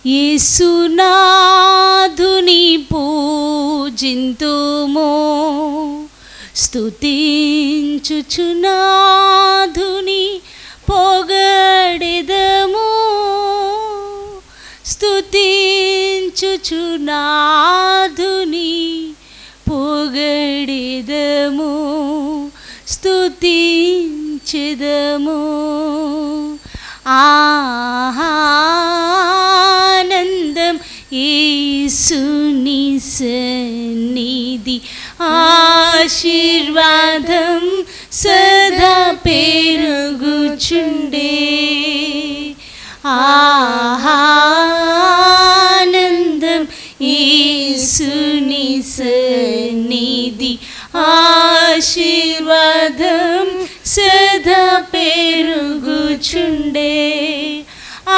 యేసునాథుని పూజింతుము, స్తుతించుచునాథుని పొగడెదము, స్తుతించుచునాథుని పొగడెదము, స్తుతించెదము. ఆనందం యేసుని సన్నిధి, ఆశీర్వాదం సదా పెరుగుచుండే. ఆనందం యేసుని సన్నిధి, ఆశీర్వాదం సదా పెరుగుచుండే.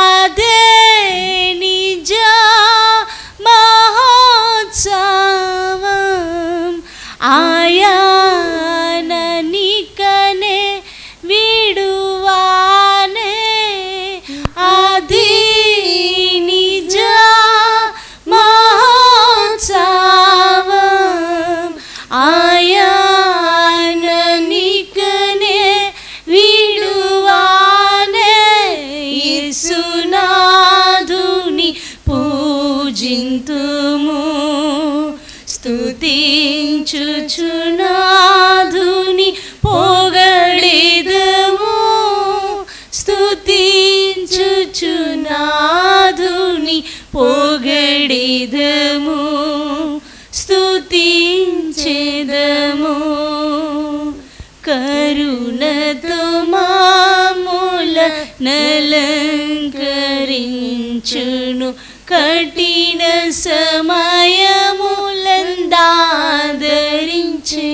అదే నిజ మహోత్సవం, ఆయననికనే విడువానే. అది నిజ మహోత్సవం, ఆయననికనే విడువానే. యేసునాథుని పూజింతుము, స్తుతించుచునాథుని పొగడెదము, స్తుతించుచునాథుని పొగడెదము, స్తుతించెదము. కరుణతో మామూల నలంకరించును, కఠిన సమయములందాదరించే.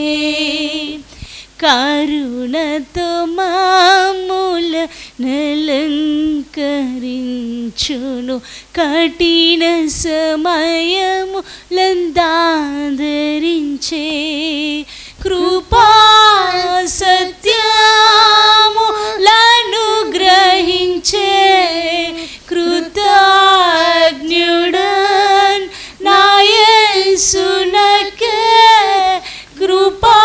కరుణతో మామూల నలంకరించును, కఠిన సమయములందాదరించే. కృపా సత్యములను గ్రహించే కృతజ్ఞుడన్ నా యేసునకే. కృపా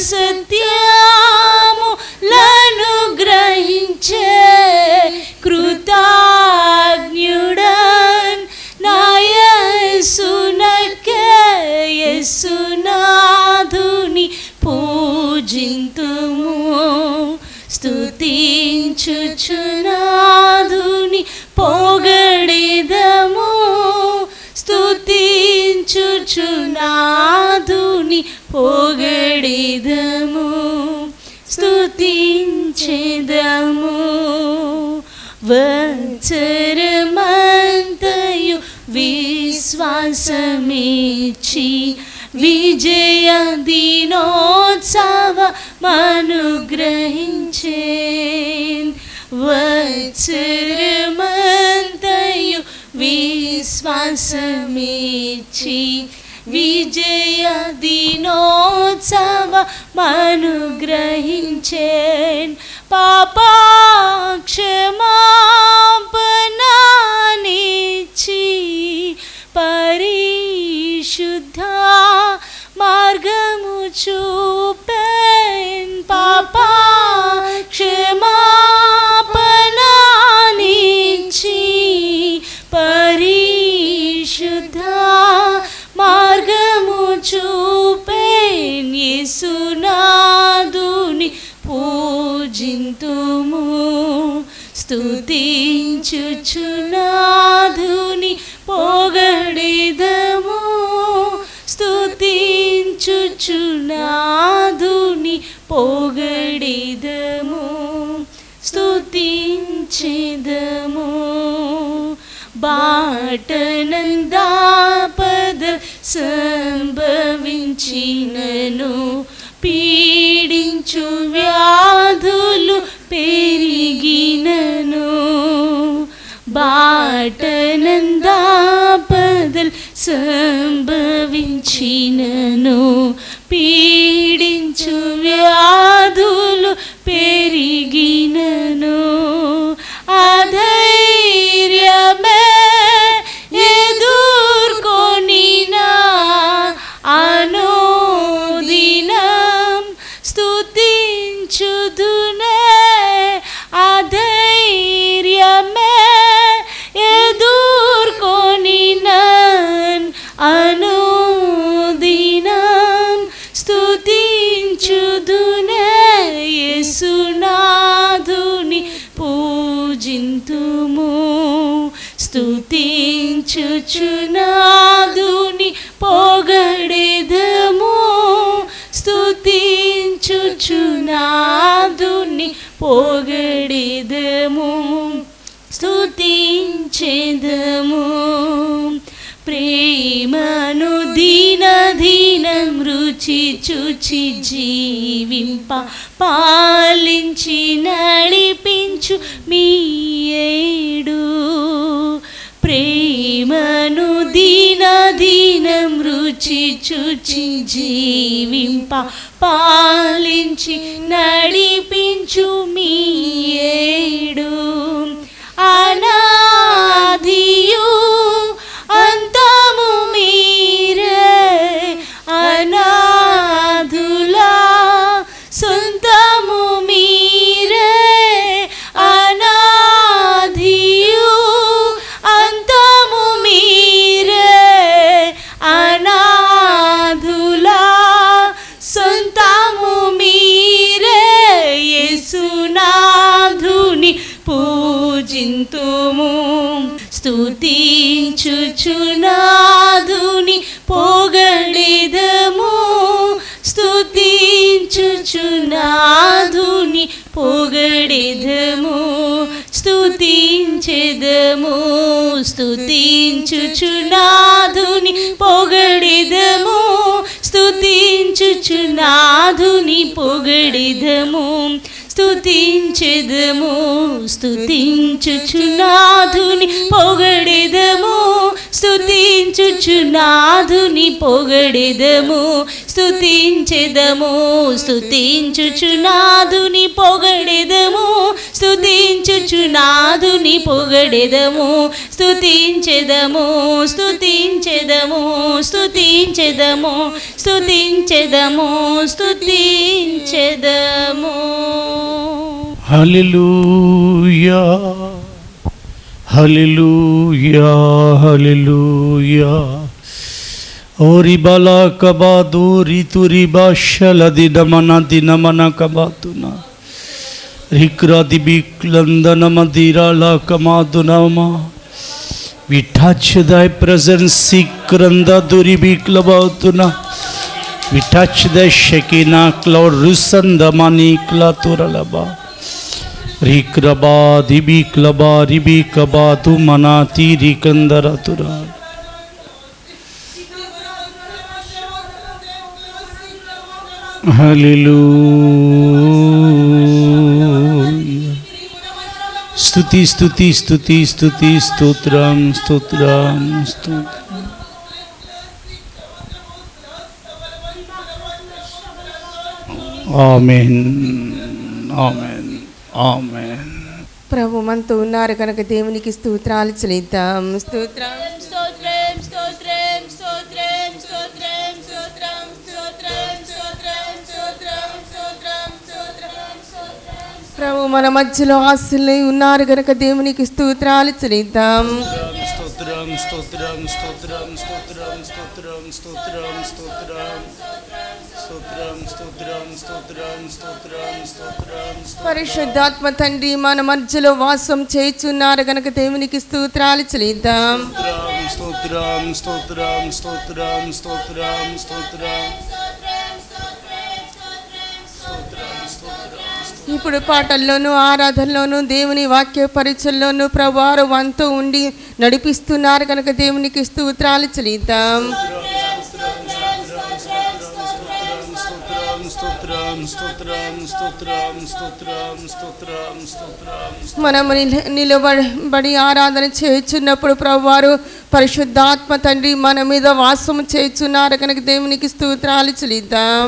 సత్యములను గ్రహించే కృతజ్ఞుడన్ నా యేసునకే. యేసునాథుని పూజింతుము, స్తుతించుచునాథుని పొగడెదము, స్తుతించుచునాథుని పొగడెదము, స్తుతించెదము. వత్సరమంతయు విశ్వాసమిచ్చి విజయ దినోత్సవమనుగ్రహించే. వత్సరమంతయు విశ్వాసమిచ్చి విజయ దినోత్సవమనుగ్రహించే. పాపక్షమాపణనిచ్చి పరిశుద్ధ మార్గము చూపెన్. పాపక్షమాపణనిచ్చి పరిశుద్ధ మార్గము చూపెన్. యేసునాథుని పూజింతుము, స్తుతించుచునాథుని పొగడెదము, స్తుతించుచునాథుని పొగడెదము, స్తుతించెదము. బాటనందాపద సంభవించినను, పీడించు వ్యాధులు పెరిగినను. బాటనందాపదల్ సంభవించినను, పీడించు వ్యాధులు పెరిగినను. అధైర్యమే స్తుతించుచునాదుని పొగడెదము స్తుతించుచునాదుని పొగడెదము స్తుతించెదము ప్రేమను దినదినం రుచి చూచి జీవింప పాలించి నడిపించు మీ యేడు ప్రేమను దినదినం రుచి చూచి జీవింప పాలించి నడిపించు మీ యేడు అనాదియు అంతము మీరే అనాథులా సొంతము మీరే అనాదియు అంతము మీరే అనాథులా సొంతము మీరే యేసునాథుని పూజింతుము స్తుతించుచునాదుని పొగడెదము స్తుతించుచునాదుని పొగడెదము స్తుతించెదము స్తుతించుచునాదుని పొగడెదము స్తుతించుచునాదుని పొగడెదము స్తుతించెదము స్తుతించుచునాదుని పొగడెదము స్తుతించుచునాదుని పొగడెదము స్తుతించెదము స్తుతించుచునాదుని పొగడెదము స్తుతించుచునాదుని పొగడెదము స్తుతించెదము స్తుతించెదము స్తుతించెదము స్తుతించెదము స్తుతించెదము హల్లెలూయా హల్లెలూయా హల్లెలూయా ఓరి బలా కబాదు రితురి బాషల దినమన కబాతునా రిక్రాది బిక్లందన Madirala కమాదునమా We touch thy presence, Sikranda Duri Biklabautuna. We touch the Shekinah cloud, Rusanda Manikla Turalaba. Rikraba, Dibiklaba, Ribikaba, Tumanati, Rikandara Tura. Hallelujah. స్తుతి స్తుతి స్తుతి స్తుతి స్తోత్రం స్తోత్రం స్తోత్రం. ఆమేన్ ఆమేన్ ఆమేన్. ప్రభు మనతో ఉన్నారు కనుక దేవునికి స్తోత్రాలు చెల్లిద్దాం. స్తోత్రం స్తోత్రం స్తోత్రం స్తోత్రం స్తోత్రం స్తోత్రం స్తోత్రం స్తోత్రం స్తోత్రం స్తోత్రం స్తోత్రం స్తోత్రం. ప్రభు మన మధ్యలో ఆశలై ఉన్నారు కనుక దేవునికి స్తోత్రాలు చెల్లిద్దాం. స్తోత్రం స్తోత్రం స్తోత్రం స్తోత్రం స్తోత్రం స్తోత్రం స్తోత్రం స్తోత్రం స్తోత్రం స్తోత్రం స్తోత్రం స్తోత్రం. పరిశుద్ధాత్మ తండ్రి మన మధ్యలో వాసం చేయుచున్నారు కనుక దేవునికి స్తోత్రాలు చెల్లిద్దాం. స్తోత్రం స్తోత్రం స్తోత్రం స్తోత్రం స్తోత్రం. ఇప్పుడు పాటల్లోనూ ఆరాధనలోనూ దేవుని వాక్య పరిచయంలోనూ ప్రభువారు వంతు ఉండి నడిపిస్తున్నారు కనుక దేవునికి స్తోత్రాలు చెల్లిద్దాం. మనము నిలబడి ఆరాధన చేయుచున్నప్పుడు ప్రభువారు పరిశుద్ధాత్మ తండ్రి మన మీద వాసము చేయుచున్నారు కనుక దేవునికి స్తోత్రాలు చెల్లిద్దాం.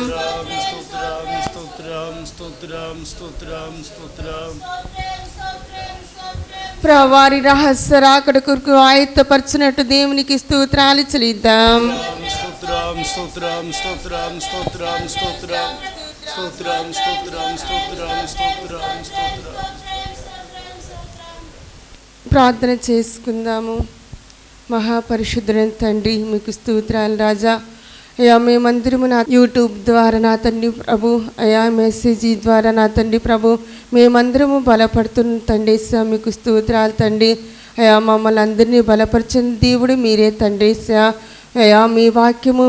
ప్రభువారి రహస్య రాకడ కొరకు ఆయత్తపరచినట్టు దేవునికి స్తోత్రాలు చెల్లిద్దాం. ప్రార్థన చేసుకుందాము. మహాపరిశుద్ధుడైన తండ్రి మీకు స్తోత్రాలు రాజా. అయ్యా మేమందరము నా యూట్యూబ్ ద్వారా నా తండ్రి ప్రభు, అయ్యా మెసేజీ ద్వారా నా తండ్రి ప్రభు మేమందరము బలపడుతున్న తండ్రి మీకు స్తోత్రాలు తండ్రి. అయా మమ్మల్ని అందరినీ బలపరిచిన దేవుడు మీరే తండ్రి. అయా మీ వాక్యము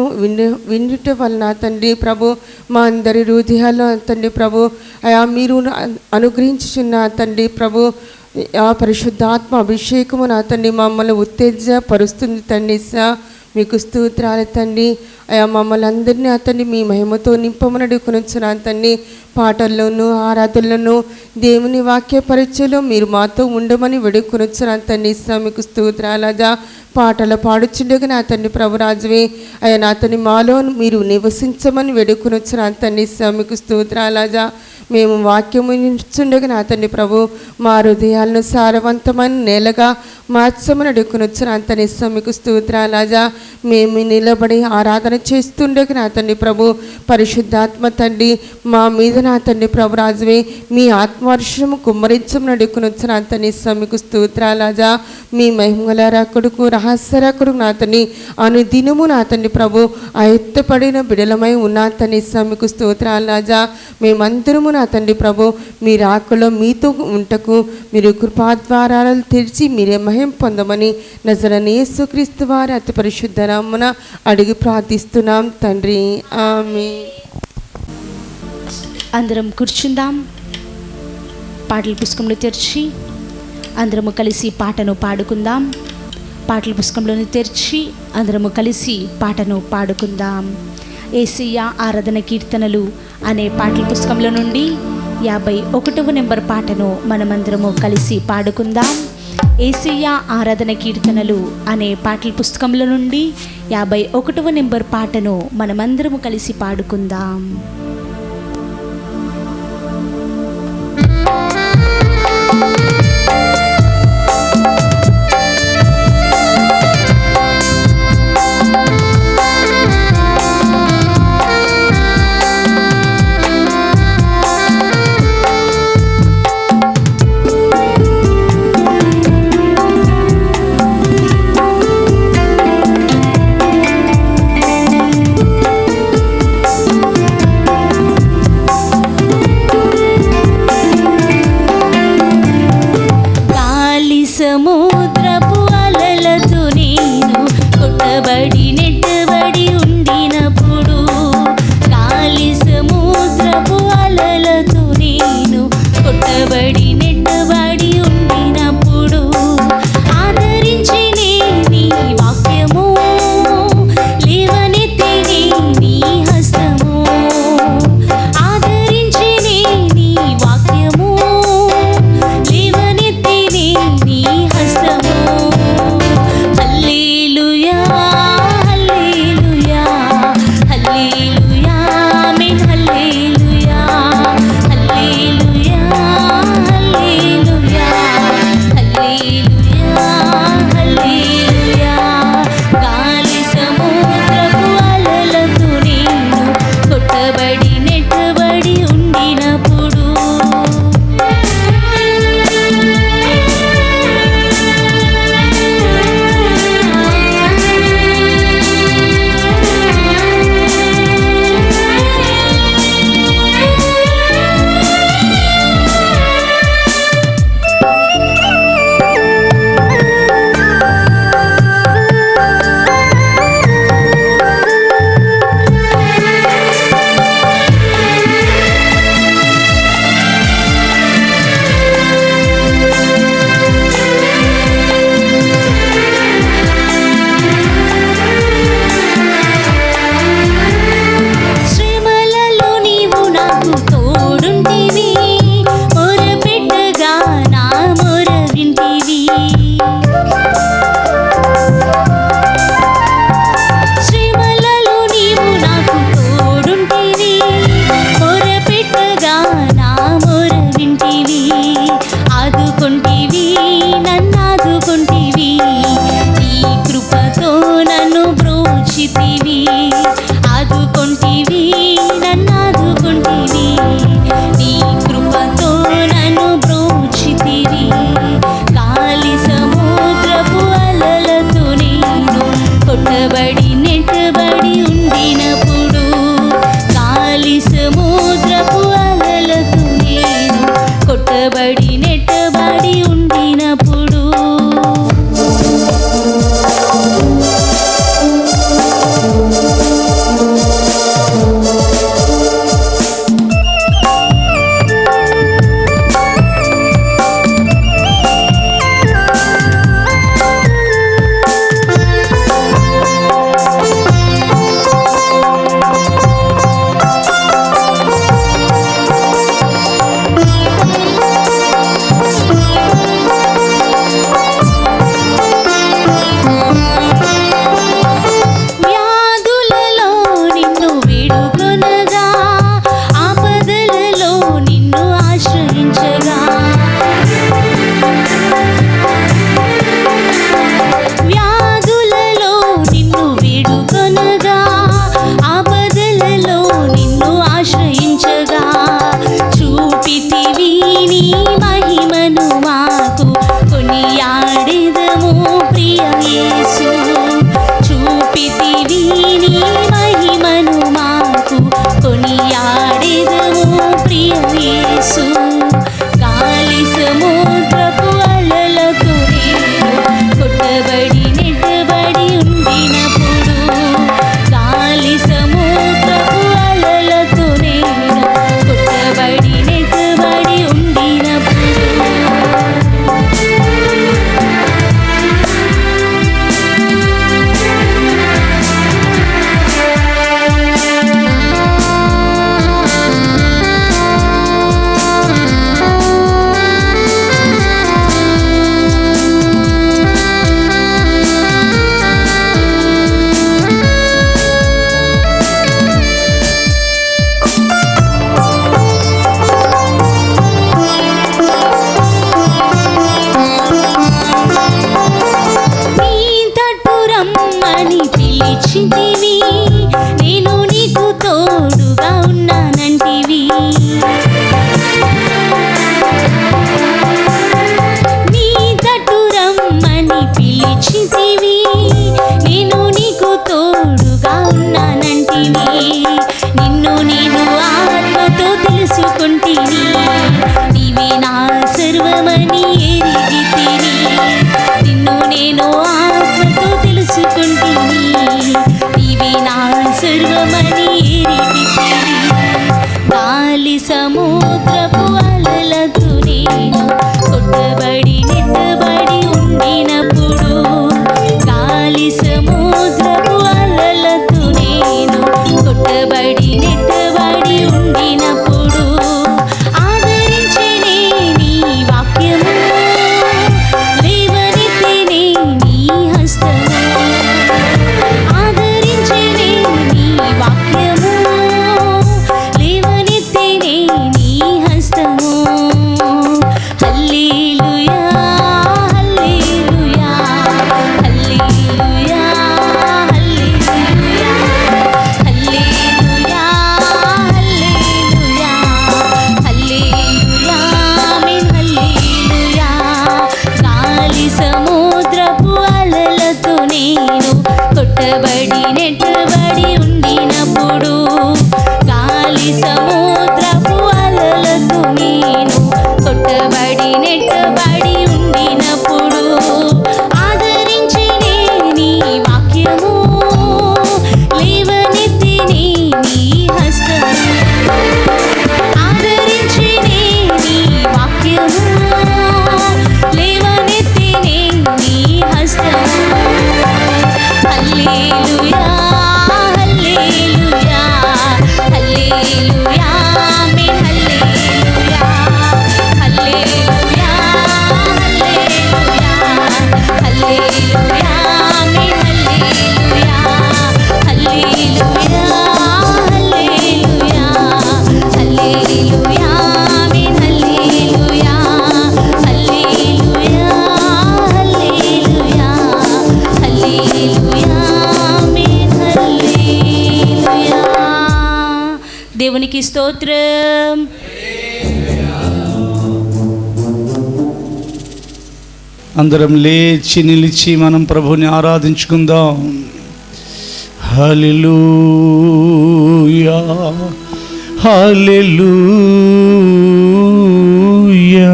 వినుట వలన తండ్రి ప్రభు మా అందరి హృదయాల్లో తండ్రి ప్రభు అయా మీరు అనుగ్రహించుచున్న తండ్రి ప్రభు ఆ పరిశుద్ధాత్మ అభిషేకము నా తండ్రి మమ్మల్ని ఉత్తేజపరుస్తుంది తండ్రి. మీకు స్తోత్రాలు తండ్రి. అయా మమ్మల్ని అందరినీ అతన్ని మీ మహిమతో నింపమని అడుగుకొనుచున్నా తండ్రి. పాటల్లోనూ ఆరాధనలోనూ దేవుని వాక్య పరిచయలో మీరు మాతో ఉండమని వేడుకొనుచున్నా తండ్రి. మీకు స్తోత్రాలజా పాటలు పాడుచుండగా నా తండ్రి ప్రభురాజువే అయ్యా నా తండ్రి మాలో మీరు నివసించమని వేడుకొనుచున్నా తండ్రి. మీకు స్తోత్రాలజా మేము వాక్యము చుండగా నా తండ్రి ప్రభు మా హృదయాలను సారవంతమైన నేలగా మార్చమని అడుగుకొనుచున్నా తండ్రి. మీకు స్తోత్రాలజా మేము నిలబడి ఆరాధన చేస్తుండగా నా తండ్రి ప్రభు పరిశుద్ధాత్మ తండ్రి మా మీద నా తండ్రి ప్రభు రాజువే మీ ఆత్మవర్షము కుమ్మరించమని అడుగుకొనుచున్నా తండ్రి. మీకు స్తోత్రాలజా మీ మహిమగల రకుడుకు రహస్యరకుడు నా తండ్రి అనుదినము నా తండ్రి ప్రభు ఎత్తపడిన బిడలమై ఉన్న తండ్రి. మీకు స్తోత్రాలజా మేమందరము నా తండ్రి ప్రభు మీ రాకలో మీతో ఉంటకు మీరు కృపాద్వారాలు తెరిచి మీరే మహిమ పొందమని నజరేయుడైన యేసుక్రీస్తు వారి అతి పరిశుద్ధ నామమున అడిగి ప్రార్థిస్తున్నాం తండ్రి. ఆమేన్. అందరం కూర్చుందాం. పాటల పుస్తకంలో తెరిచి అందరము కలిసి పాటను పాడుకుందాం. పాటల పుస్తకంలోని తెరిచి అందరము కలిసి పాటను పాడుకుందాం. యేసయ్య ఆరాధన కీర్తనలు అనే పాటల పుస్తకంలో నుండి 51వ నెంబర్ పాటను మనమందరము కలిసి పాడుకుందాం. యేసయ్య ఆరాధన కీర్తనలు అనే పాటల పుస్తకంలో నుండి 51వ నెంబర్ పాటను మనమందరము కలిసి పాడుకుందాం. సముద్రపు అలలతో నేను కొట్టబడి నెట్టబడి ఉండినప్పుడు, గాలి సముద్రపు అలలతో నేను కొట్టబడి నెట్టబడి ఉండినప్పుడు, ఆదరించి నీ వాక్యము లేవనెత్తి నీ హస్తము, ఆదరించి నీ వాక్యము లేవనెత్తి నీ హస్తము. హల్లెలూయా హల్లెలూయా హల్లెలూయా ఆమేన్ హల్లెలూయా హల్లెలూయా హల్లెలూయా హల్లెలూయా హల్లెలూయా. గాలి సముద్రపు అలలతో నేను కొట్టబడి నెట్టబడి ఉండినప్పుడు, శ్రమలలో నీవు నాకు తోడుంటివి, మొరపెట్టగా నా మొర వింటివి. శ్రమలలో నీవు నాకు తోడుంటివి, మొరపెట్టగా నా మొర వింటివి. ఆదుకొంటివి నన్నాదుకొంటివి, నీ కృపతో నన్ను బ్రోచితివి. ఆదుకొంటివి నన్నాదుకొంటివి, నీ కృపతో నన్ను బ్రోచితివి. గాలి సముద్రపు అలలతో నేను కొట్టబడి నెట్టబడి ఉండినప్పుడు, గాలి సముద్రపు అలలతో నేను కొట్టబడి నెట్టబడి ఉండినప్పుడు, తిరిగితివి. గాలి సముద్రపు అలలతో నేను కొట్టబడి నెట్టబడి ఉండినప్పుడు, గాలి సముద్రపు అలలతో నేను కొట్టబడి నెట్టబడి ఉండినప్పుడు, ఆదరించెనే నీ వాక్యము, లేవనెత్తెనే నీ హస్తము. ఆదరించెనే నీ వాక్యము, లేవనెత్తెనే నీ హస్తము. హల్లెలూయా హల్లెలూయా హల్లెలూయా హల్లెలూయా హల్లెలూయా హల్లెలూయా హల్లెలూయా ఆమేన్ హల్లెలూయా. గాలి సముద్రపు అలలతో నేను కొట్టబడి నెట్టబడి ఉండినప్పుడు, గాలి సముద్రపు అలలతో నేను కొట్టబడి నెట్టబడి ఉండినప్పుడు, ఆదరించెనే నీ వాక్యము, లేవనెత్తెనే నీ హస్తము. ఆదరించెనే నీ వాక్యము, లేవనెత్తెనే నీ హస్తము. హల్లెలూయా హల్లెలూయా హల్లెలూయా ఆమేన్ హల్లెలూయా హల్లెలూయా హల్లెలూయా హల్లెలూయా ఆమేన్ హల్లెలూయా హల్లెలూయా హల్లెలూయా హల్లెలూయా ఆమేన్ హల్లెలూయా హల్లెలూయా హల్లెలూయా హల్లెలూయా ఆమేన్ హల్లెలూయా. దేవునికి స్తోత్రం. అందరం లేచి నిలిచి మనం ప్రభుని ఆరాధించుకుందాం. హల్లెలూయా హల్లెలూయా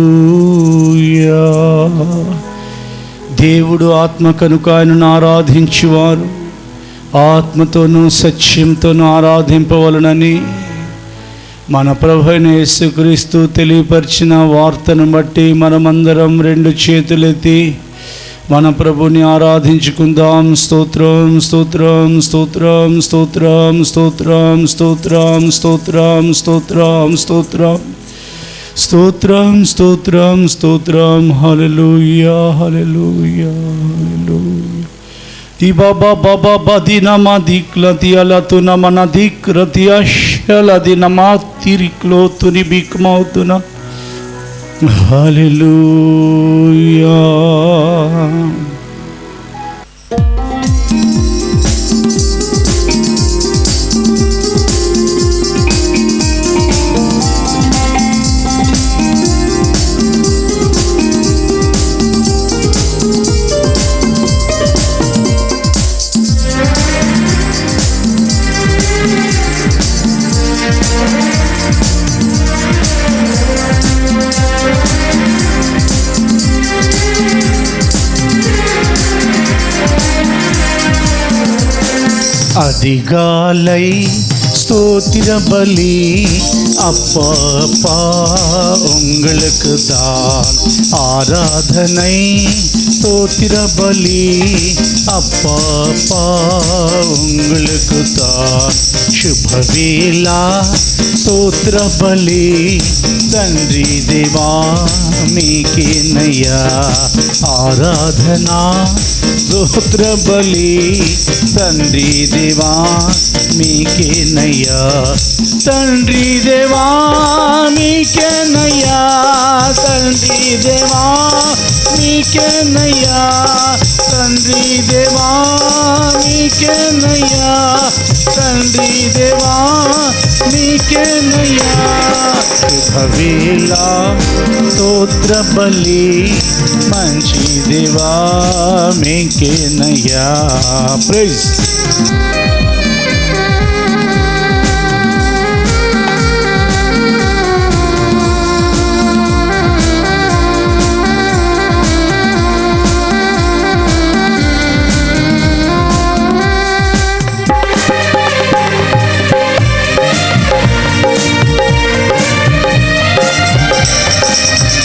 హల్లెలూయా. దేవుడు ఆత్మ కనుక ఆయనను ఆరాధించువారు ఆత్మతోనూ సత్యంతోనూ ఆరాధింపవలనని మన ప్రభువైన యేసుక్రీస్తు తెలియపరిచిన వార్తను బట్టి మనమందరం రెండు చేతులెత్తి మన ప్రభుని ఆరాధించుకుందాం. స్తోత్రం స్తోత్రం స్తోత్రం స్తోత్రం స్తోత్రం స్తోత్రం స్తోత్రం స్తోత్రం స్తోత్రం స్తోత్రం స్తోత్రం స్తోత్రం. హల్లెలూయా హల్లెలూయా హల్లెలూయా. Baba baba badina madiklati alatuna manadikrati ashaladina matiriklo tuni bikmautuna. Hallelujah. அதிகாலை ஸ்தோத்திர பலி அப்பா அப்பா உங்களுக்கு தான் ஆராதனை. ஸ்தோத்திர பலி அப்பா அப்பா உங்களுக்கு தான் శుభవేళ స్తోత్ర బలి తండ్రి దేవా మీకేనయ్యా ఆరాధనా. స్తోత్ర బలి తండ్రి దేవా మీకేనయ్యా తండ్రి దేవా మీకేనయ్యా తండ్రి దేవా మీకేనయ్యా తండ్రి దేవా మీకేనయ్యా తండ్రి దేవా మీకేనయ్యా. శుభవేళ స్తోత్ర బలి మంచి దేవా మీకేనయ్యా. ప్రైజ్.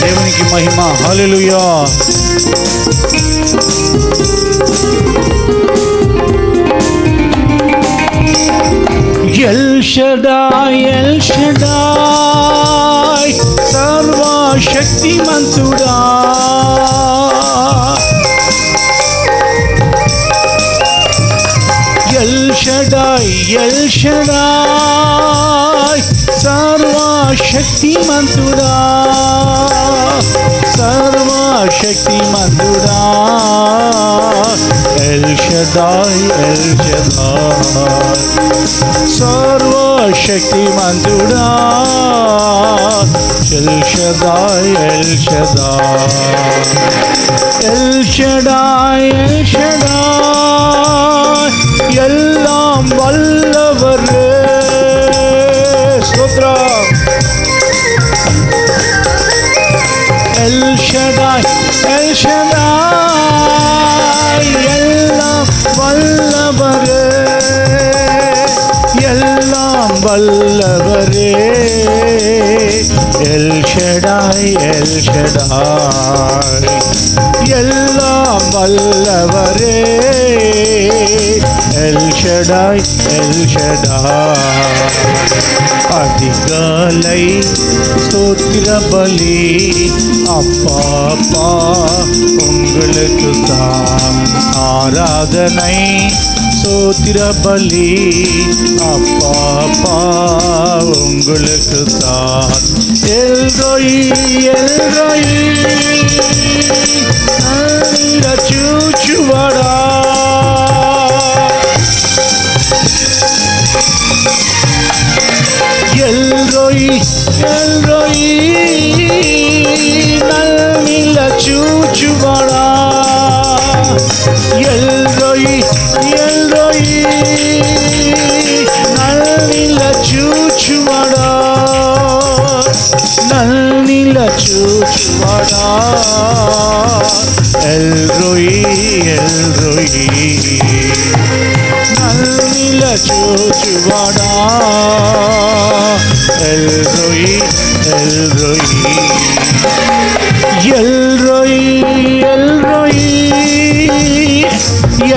దేవునికి మహిమ. హల్లెలూయా. ఎల్ షడాయ్ ఎల్ షడాయ్ సర్వశక్తిమంతుడా, ఎల్ షడాయ్ ఎల్ షడాయ్ సర్వశక్తిమంతుడా, సర్వశక్తిమంతుడా, ఎల్ షడాయ్ ఎల్ షడాయ్ సర్వశక్తిమంతుడా, ఎల్ షడాయ్ ఎల్ షడాయ్, ఎల్ షడాయ్ ఎల్ షడాయ్ எல்லாம் வல்லவரே. ஸ்தோத்திரம். எல் ஷடாய் எல் ஷடாய் எல்லாம் வல்லவரே, எல்லாம் வல்லவரே. எல் ஷடாய் எல் ஷடாய் எல்லாம் வல்லவரே, எல் ஷடாய் எல் ஷடாய். அதிகாலை ஸ்தோத்திர பலி அப்பா அப்பா உங்களுக்கு தான் ஆராதனை, ஸ்தோத்திர பலி அப்பா அப்பா உங்களுக்கு தான். எல்ரோயி எல்ரோயி చూచువాడా, ఎల్రోయి ఎల్రోయి నల్మిల చూచువాడా, ఎల్రోయి ఎల్రోయి నల్మిల చూచువాడా, నల్మిల చూచువాడా, ఎల్రోయి ఎల్రోయి నల్మిల చూచువాడా, ఎల్రోయి ఎల్రోయి ఎల్రోయి ఎల్రోయి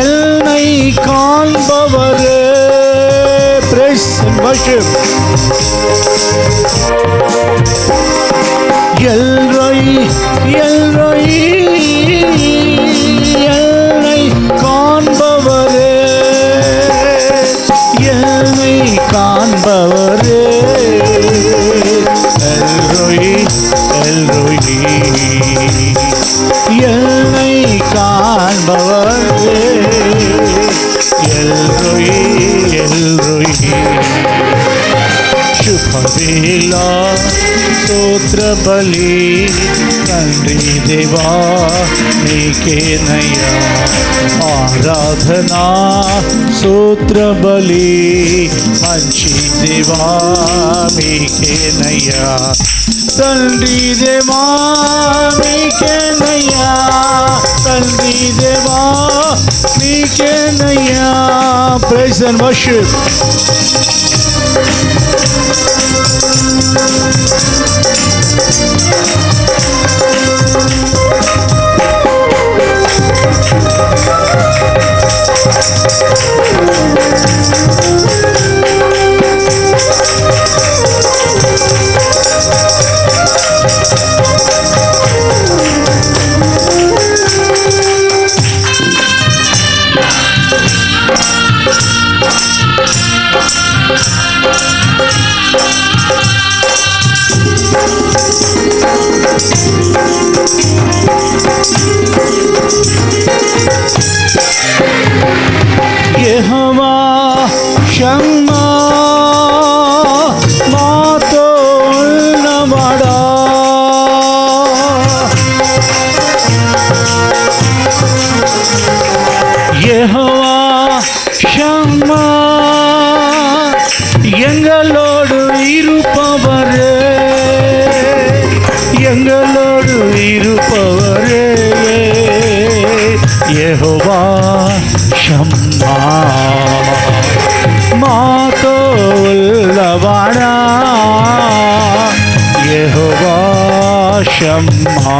ఎల్నై కాண்பவரே. Praise and worship. எல்ரோயி எல்ரோயி எல்லை காண்பவரே, எல்லை காண்பவரே, எல்ரோயி எல்ரோயி எல்லை காண்பவரே, எல்ரோயி எல்ரோயி. శుభవేళ స్తోత్ర బలి తండ్రి దేవా నీకేనయ్యా ఆరాధనా, స్తోత్ర బలి మంచి దేవా మీకేనయ్యా, తండ్రి దేవా మీకేనయ్యా, తండ్రి దేవా మీకేనయ్యా. Praise and worship. షమ్మా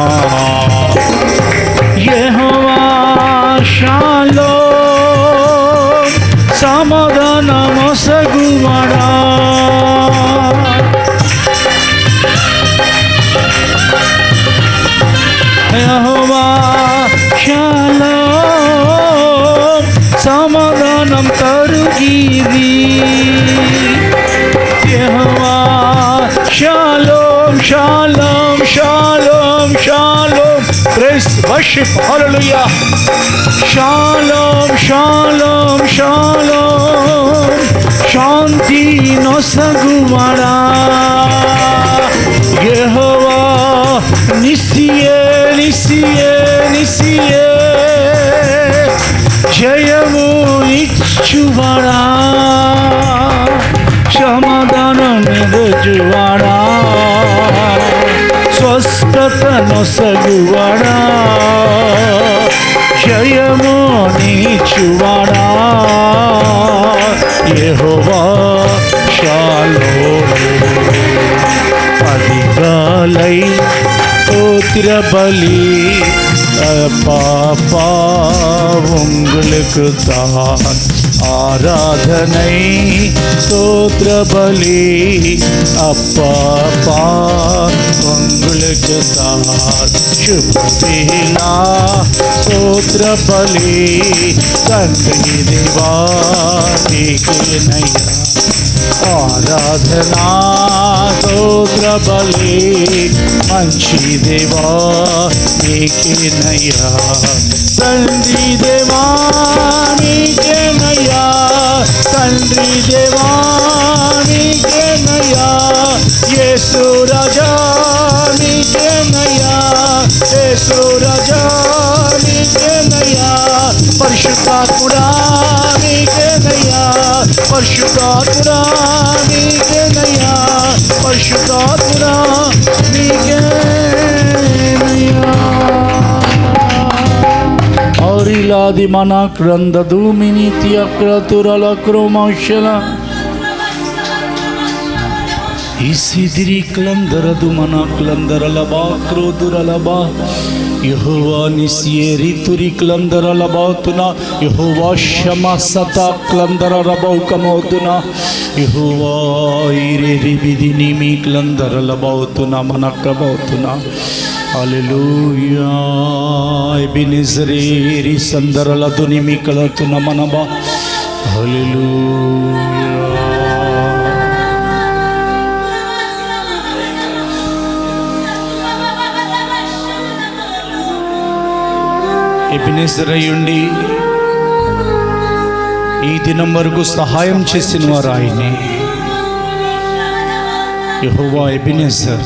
యెహోవా షాలోమ్ సమాధానమొసగువాడా యెహోవా షాలోమ్ సమాధానం తరుగిరి యెహోవా షాలోమ్ షాలోమ్ షాలోమ్ షాలోమ్ ప్రైజ్ వర్షిప్ హల్లెలూయా షాలోమ్ షాలోమ్ షాలోమ్ శాంతి నొసగువాడా యెహోవా నిసియే నిసియే నిసియే జయము ఇచ్చువాడా సమాధానం ఇచ్చువాడా స్వస్థత నొసగువాడా జయము నీచువాడా యెహోవా షాలోమ్ அதிகாலை ஸ்தோத்திர பலி பாப்பா உங்களுக்கு தான் ஆராதனை ஸ்தோத்திர பலி அப்பாப்பா உங்களுக்கு தான் சுபவேளா ஸ்தோத்திர பலி தந்தை தேவா நீக்கினையா ఆరాధనా స్తోత్ర బలి మంచి దేవా నీకేనయ్యా తండ్రి దేవా నీకేనయ్యా తండ్రి దేవా నీకేనయ్యా యేసు రాజా నీకేనయ్యా యేసు రాజా నీకేనయ్యా పరిశుద్ధాత్ముడా నీకేనయ్యా పరిశుద్ధాత్ముడా నీకేనయ్యా పరిశుద్ధాత్ముడా నీకేనయ్యా ఔరిలాది మన క్రంద ధూమినీతి అక్రతురల క్రోమౌషల ఇసిదిరి క్లందరదు మన క్లందరల బా క్రోదురల బా యెహోవా నిసియే రితురి క్లందరల బాతున యెహోవా షమా సతా క్లందర రబౌకమౌతున యెహోవా ఇరే రిబిది నిమి క్లందరల బాతున మనకబౌతున హల్లెలూయా ఎబినిజరే రి సందరల దునిమి కలతున మనబా హల్లెలూయా ఎబినెజరయుండి ఈ దినం వరకు సహాయం చేసిన వారు ఆయనే యెహోవా ఎబినెజర్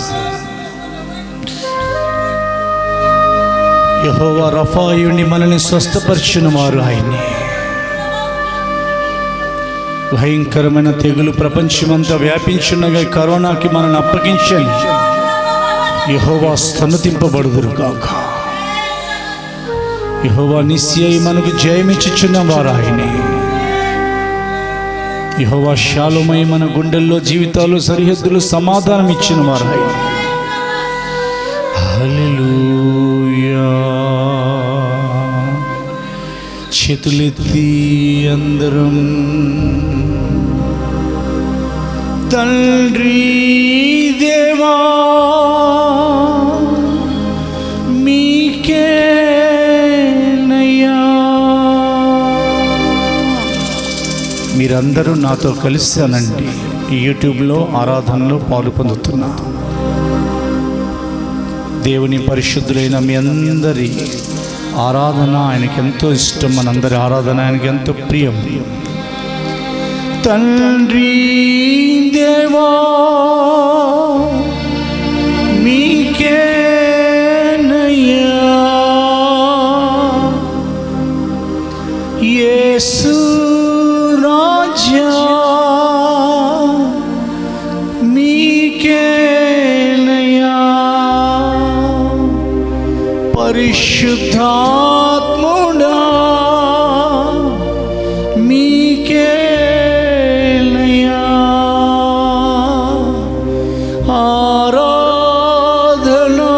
యెహోవా రఫాయుండి మనల్ని స్వస్థపరిచిన వారు ఆయనే భయంకరమైన తెగులు ప్రపంచమంతా వ్యాపించున్నగా కరోనాకి మనల్ని అప్పగించండి యెహోవా స్తనుతింపబడుదురు గాక యెహోవా నిశ్చయి మనకు జయమిచ్చుచున్న వారు ఆయనే యెహోవా షాలోమై మన గుండెల్లో జీవితాలు సరిహద్దులు సమాధానం ఇచ్చిన వారు ఆయనే హల్లెలూయా చేతులెత్తి అందరం తండ్రి దేవా మీకే మీరందరూ నాతో కలిసానండి యూట్యూబ్లో ఆరాధనలో పాలు పొందుతున్నా దేవుని పరిశుద్ధులైన మీ అందరి ఆరాధన ఆయనకి ఎంతో ఇష్టం మనందరి ఆరాధన ఆయనకి ఎంతో ప్రియం తండ్రి దేవా మీకేనయ్యా యేసు రాజా మీకేనయ్యా పరిశుద్ధాత్ముడా మీకేనయ్యా ఆరాధనా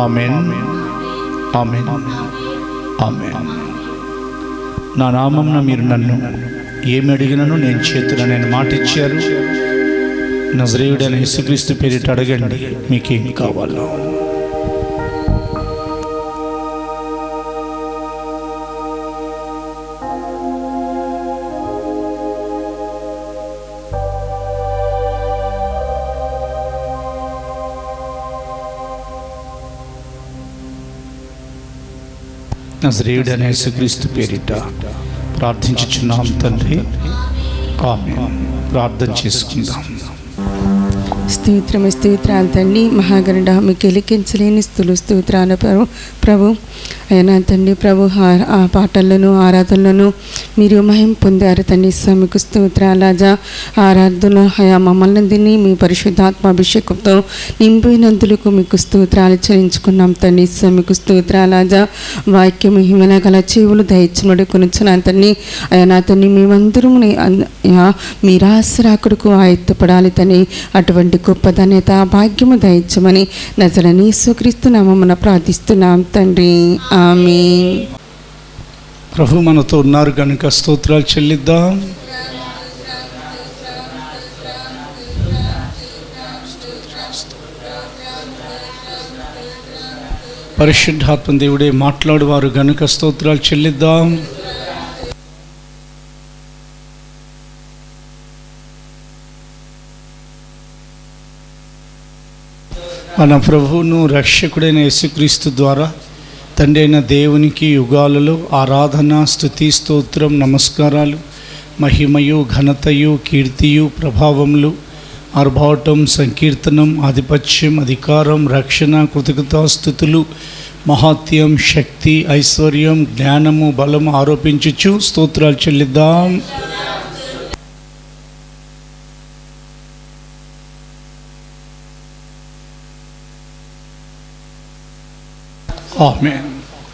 ఆమెన్, ఆమెన్, ఆమెన్. నా నామమున మీరు నన్ను ఏమి అడిగినను నేను చేతునని మాట ఇచ్చారు. నజరేయుడైన యేసుక్రీస్తు పేరిట అడగండి, మీకేం కావాలో. నజరేయుడైన యేసుక్రీస్తు పేరిట ప్రార్థించుచున్నాం తండ్రి, ఆమేన్. ప్రార్థన చేసుకుందాం. స్తోత్రాలు తండ్రి, మహాగరుడ, మీకు ఎలికించలేని స్తోత్రాలు ప్రభు. అయినా తండ్రి ప్రభు, ఆ పాటలను ఆరాధనలను మీరు మహిమ పొందారు తండ్రి. మీకు స్తోత్రాలాజా ఆరాధన అయా మమ్మల్ని తిని మీ పరిశుద్ధాత్మాభిషేకంతో నింపినందులకు మీకు స్తోత్రాలు చెల్లించుకున్నాం తండ్రి. మీకు స్తోత్రాలాజా వాక్యం మహిమన గల చెవులు దయచినడు కొనుచున్నాను తండ్రి. అయినా తండ్రి మేమందరూ మీ రాసరాకుడుకు ఆయత్తపడాలి తండ్రి. అటువంటి గొప్ప ధన్యత భాగ్యము దయచమని నజరేయుడైన యేసుక్రీస్తు నామమున ప్రార్థిస్తున్నాం తండ్రి, ఆమేన్. ప్రభు మనతో ఉన్నారు కనుక స్తోత్రాలు చెల్లిద్దాం. పరిశుద్ధాత్మ దేవుడే మాట్లాడువారు గనుక స్తోత్రాలు చెల్లిద్దాం. మన ప్రభువును రక్షకుడైన యేసుక్రీస్తు ద్వారా తండ్రి అయిన దేవునికి యుగాలలో ఆరాధన, స్తుతి, స్తోత్రం, నమస్కారాలు, మహిమయు, ఘనతయు, కీర్తియు, ప్రభావములు, ఆర్భాటం, సంకీర్తనం, ఆధిపత్యం, అధికారం, రక్షణ, కృతజ్ఞతాస్తుతులు, మహాత్యం, శక్తి, ఐశ్వర్యం, జ్ఞానము, బలము ఆరోపించుచు స్తోత్రాలు చెల్లిద్దాం. ఆమేన్.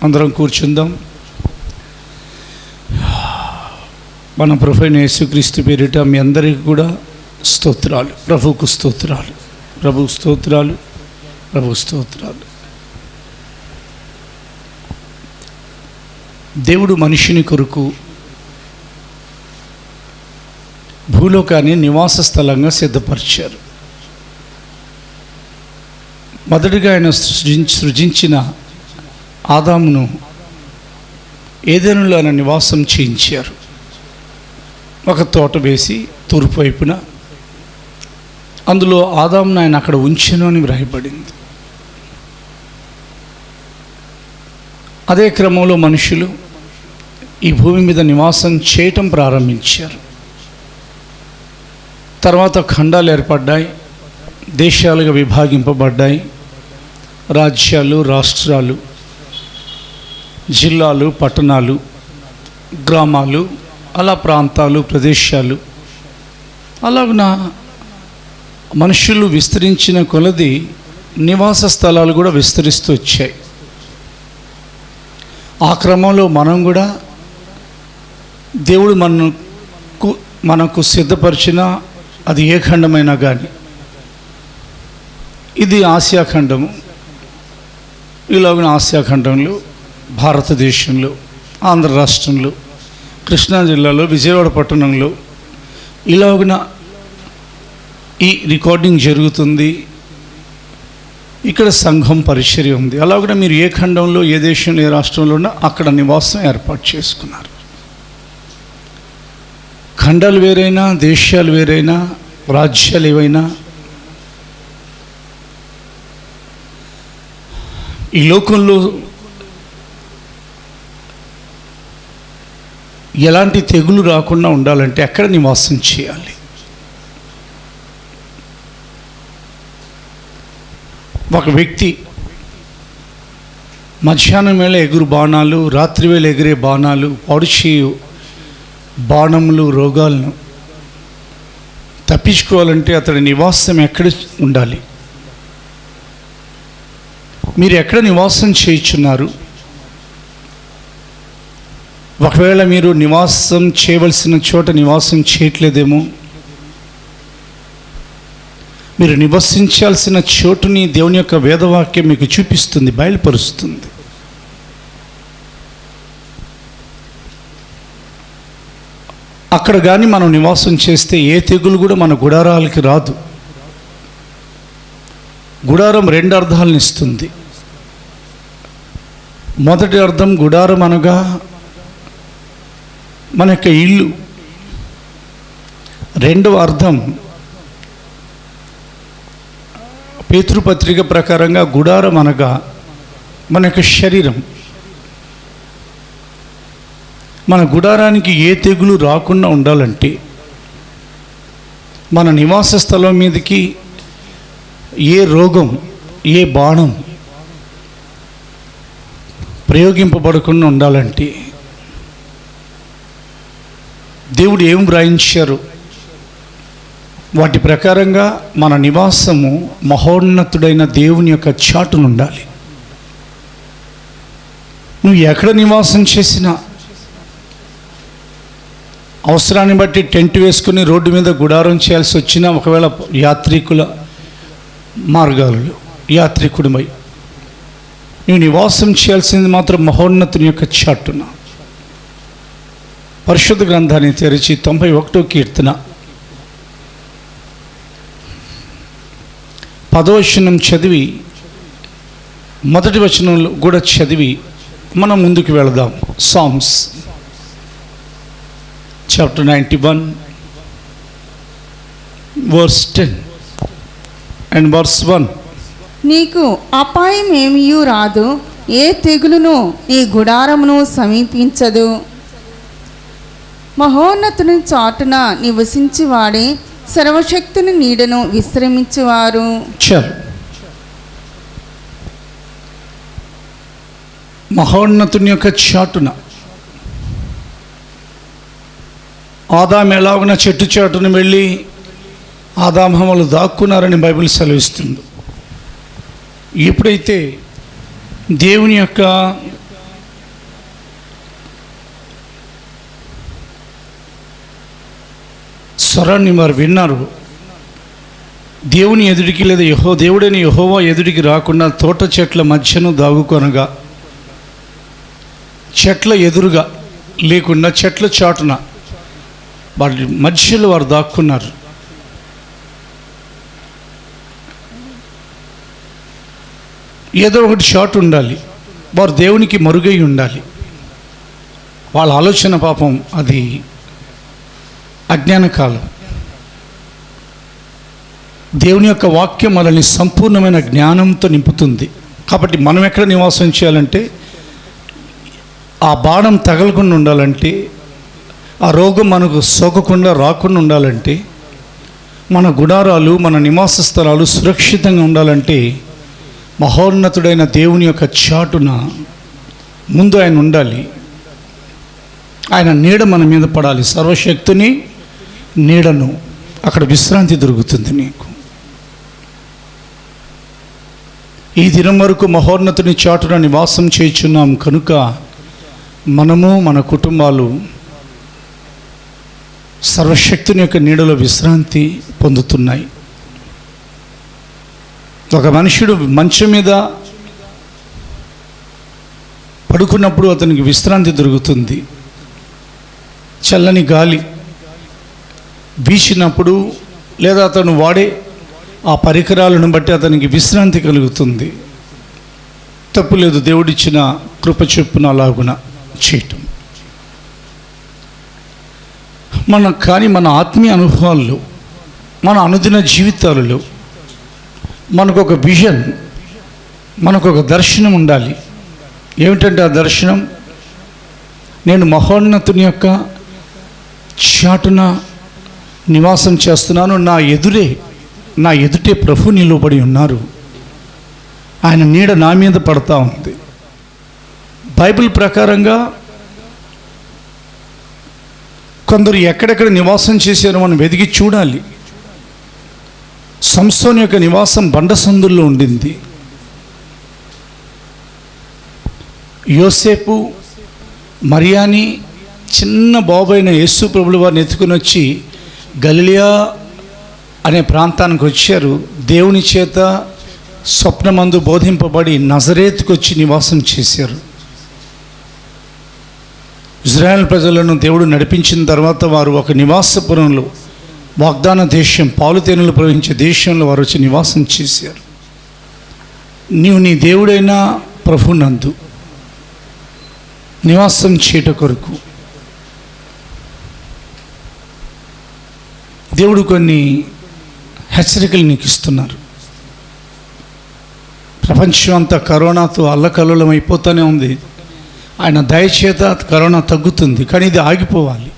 అందరం కూర్చుందాం. మన ప్రభువైన యేసుక్రీస్తు పేరిట మీ అందరికీ కూడా స్తోత్రాలు. ప్రభువుకు స్తోత్రాలు, ప్రభువు స్తోత్రాలు, ప్రభు స్తోత్రాలు. దేవుడు మనిషిని కొరకు భూలోకాన్ని నివాస స్థలంగా సిద్ధపరిచారు. మొదటిగా ఆయన సృజించిన ఆదామును ఏదెనులో ఆయన నివాసం చేయించారు. ఒక తోట వేసి తూర్పు వైపున అందులో ఆదామును ఆయన అక్కడ ఉంచెను అని వ్రాయబడింది. అదే క్రమంలో మనుషులు ఈ భూమి మీద నివాసం చేయటం ప్రారంభించారు. తర్వాత ఖండాలు ఏర్పడ్డాయి, దేశాలుగా విభాగింపబడ్డాయి, రాజ్యాలు, రాష్ట్రాలు, జిల్లాలు, పట్టణాలు, గ్రామాలు, అలా ప్రాంతాలు, ప్రదేశాలు, అలాగున మనుషులు విస్తరించిన కొలది నివాస స్థలాలు కూడా విస్తరిస్తూ వచ్చాయి. ఆ క్రమంలో మనం కూడా దేవుడు మనకు సిద్ధపరిచిన అది ఏ ఖండమైనా కానీ, ఇది ఆసియా ఖండము, ఇలాగున ఆసియా ఖండంలో, భారతదేశంలో, ఆంధ్ర రాష్ట్రంలో, కృష్ణా జిల్లాలో, విజయవాడ పట్టణంలో ఇలాగున ఈ రికార్డింగ్ జరుగుతుంది. ఇక్కడ సంఘం పరిచర్య ఉంది. అలాగున మీరు ఏ ఖండంలో, ఏ దేశంలో, ఏ రాష్ట్రంలో ఉన్నా అక్కడ నివాసం ఏర్పాటు చేసుకున్నారు. ఖండాలు వేరైనా, దేశాలు వేరైనా, రాజ్యాలు ఏవైనా, ఈ లోకంలో ఎలాంటి తెగులు రాకుండా ఉండాలంటే ఎక్కడ నివాసం చేయాలి? ఒక వ్యక్తి మధ్యాహ్నం వేళ ఎగురు బాణాలు, రాత్రి వేళ ఎగిరే బాణాలు, పొడిచి బాణములు, రోగాలను తప్పించుకోవాలంటే అతడి నివాసం ఎక్కడ ఉండాలి? మీరు ఎక్కడ నివాసం చేయుచున్నారు? ఒకవేళ మీరు నివాసం చేయవలసిన చోట నివాసం చేయట్లేదేమో, మీరు నివసించాల్సిన చోటుని దేవుని యొక్క వేదవాక్యం మీకు చూపిస్తుంది, బయలుపరుస్తుంది. అక్కడ కానీ మనం నివాసం చేస్తే ఏ తెగులు కూడా మన గుడారాలకి రాదు. గుడారం 2 అర్థాలను ఇస్తుంది. మొదటి అర్థం గుడారం అనగా మన యొక్క ఇల్లు. రెండవ అర్థం పేతురుపత్రిక ప్రకారంగా గుడారం అనగా మన యొక్క శరీరం. మన గుడారానికి ఏ తెగులు రాకుండా ఉండాలంటే మన నివాస స్థలం మీదకి ఏ రోగం, ఏ బాణం ప్రయోగింపబడకుండా ఉండాలంటే దేవుడు ఏం వ్రాయించారు వాటి ప్రకారంగా మన నివాసము మహోన్నతుడైన దేవుని యొక్క చాటును ఉండాలి. నువ్వు ఎక్కడ నివాసం చేసినా అవసరాన్ని బట్టి టెంట్ వేసుకుని రోడ్డు మీద గుడారం చేయాల్సి వచ్చినా, ఒకవేళ యాత్రికుల మార్గాలలో యాత్రికుడిమై నువ్వు నివాసం చేయాల్సింది మాత్రం మహోన్నతుని యొక్క చాటున. పరిశుద్ధ గ్రంథాన్ని తెరిచి 91వ కీర్తన 10వ వచనం చదివి, మొదటి వచనంలో కూడా చదివి మనం ముందుకు వెళదాం. Psalms chapter 91 verse 10 and verse 1. నీకు అపాయం ఏమీయూ రాదు, ఏ తెగులును నీ గుడారమును సమీపించదు. మహోన్నతుని చాటున నివసించువాడే సర్వశక్తుని నీడను విశ్రమించువారు. చల్ మహోన్నతుని యొక్క చాటున. ఆదాము ఎలాగున చెట్టు చాటును వెళ్ళి ఆదామహమ్మలు దాక్కున్నారని బైబిల్ సెలవిస్తుంది. ఎప్పుడైతే దేవుని యొక్క స్వరాన్ని వారు విన్నారు, దేవుని ఎదుటికి లేదా దేవుడైన యెహోవా ఎదుటికి రాకుండా తోట చెట్ల మధ్యను దాగుకొనగా, చెట్ల ఎదురుగా లేకుండా చెట్ల చాటున వాటి మధ్యలో వారు దాక్కున్నారు. ఏదో ఒకటి చాటు ఉండాలి. వారు దేవునికి మరుగై ఉండాలి. వాళ్ళ ఆలోచన పాపం అది అజ్ఞాన కాలం. దేవుని యొక్క వాక్యం మనల్ని సంపూర్ణమైన జ్ఞానంతో నింపుతుంది. కాబట్టి మనం ఎక్కడ నివాసం చేయాలంటే, ఆ బాణం తగలకుండా ఉండాలంటే, ఆ రోగం మనకు సోకకుండా రాకుండా ఉండాలంటే, మన గుడారాలు మన నివాస స్థలాలు సురక్షితంగా ఉండాలంటే మహోన్నతుడైన దేవుని యొక్క చాటున ముందు ఆయన ఉండాలి. ఆయన నీడ మన మీద పడాలి. సర్వశక్తుని నీడను, అక్కడ విశ్రాంతి దొరుకుతుంది నీకు. ఈ దినం వరకు మహోన్నతుని చాటున నివాసం చేయుచున్నాం కనుక మనము మన కుటుంబాలు సర్వశక్తుని యొక్క నీడలో విశ్రాంతి పొందుతున్నాయి. ఒక మనుషుడు మంచం మీద పడుకున్నప్పుడు అతనికి విశ్రాంతి దొరుకుతుంది. చల్లని గాలి వీచినప్పుడు లేదా అతను వాడే ఆ పరికరాలను బట్టి అతనికి విశ్రాంతి కలుగుతుంది. తప్పులేదు, దేవుడిచ్చిన కృప చొప్పున అలాగున చేయటం. కానీ మన ఆత్మీయ అనుభవాల్లో, మన అనుదిన జీవితాలలో మనకు ఒక విజన్, మనకు ఒక దర్శనం ఉండాలి. ఏమిటంటే ఆ దర్శనం, నేను మహోన్నతుని యొక్క చాటున నివాసం చేస్తున్నాను, నా ఎదుటే ప్రభు నిలబడి ఉన్నారు, ఆయన నీడ నా మీద పడతా ఉంది. బైబిల్ ప్రకారంగా కొందరు ఎక్కడెక్కడ నివాసం చేశారో మనం వెతికి చూడాలి. సంసోను యొక్క నివాసం బండసందుల్లో ఉండింది. యోసేపు, మరియాని, చిన్న బాబైన యేసు ప్రభుల వారిని ఎత్తుకుని వచ్చి గలిలియా అనే ప్రాంతానికి వచ్చారు. దేవుని చేత స్వప్నమందు బోధింపబడి నజరేతుకు వచ్చి నివాసం చేశారు. ఇజ్రాయెల్ ప్రజలను దేవుడు నడిపించిన తర్వాత వారు ఒక నివాసపురంలో, వాగ్దాన దేశం, పాలుతేనెలు ప్రవహించే దేశంలో వారు వచ్చి నివాసం చేశారు. నీవు నీ దేవుడైన ప్రభునందు నివాసం చేయట కొరకు దేవుడు కొన్ని హెచ్చరికలు నీకు ఇస్తున్నారు. ప్రపంచం అంతా కరోనాతో అల్లకల్లోలం అయిపోతూనే ఉంది. ఆయన దయచేత కరోనా తగ్గుతుంది, కానీ ఇది ఆగిపోవాలి.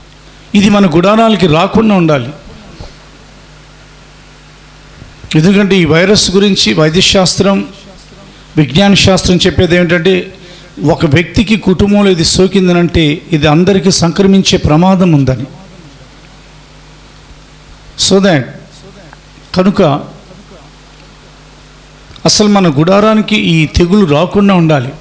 ఇది మన గుడారాలకి రాకుండా ఉండాలి. ఎందుకంటే ఈ వైరస్ గురించి వైద్యశాస్త్రం, విజ్ఞాన శాస్త్రం చెప్పేది ఏమిటంటే, ఒక వ్యక్తికి కుటుంబంలో ఇది సోకిందనంటే ఇది అందరికీ సంక్రమించే ప్రమాదం ఉందని. సో దాట్ కనుక అసలు మన గుడారానికి ఈ తెగులు రాకుండా ఉండాలి.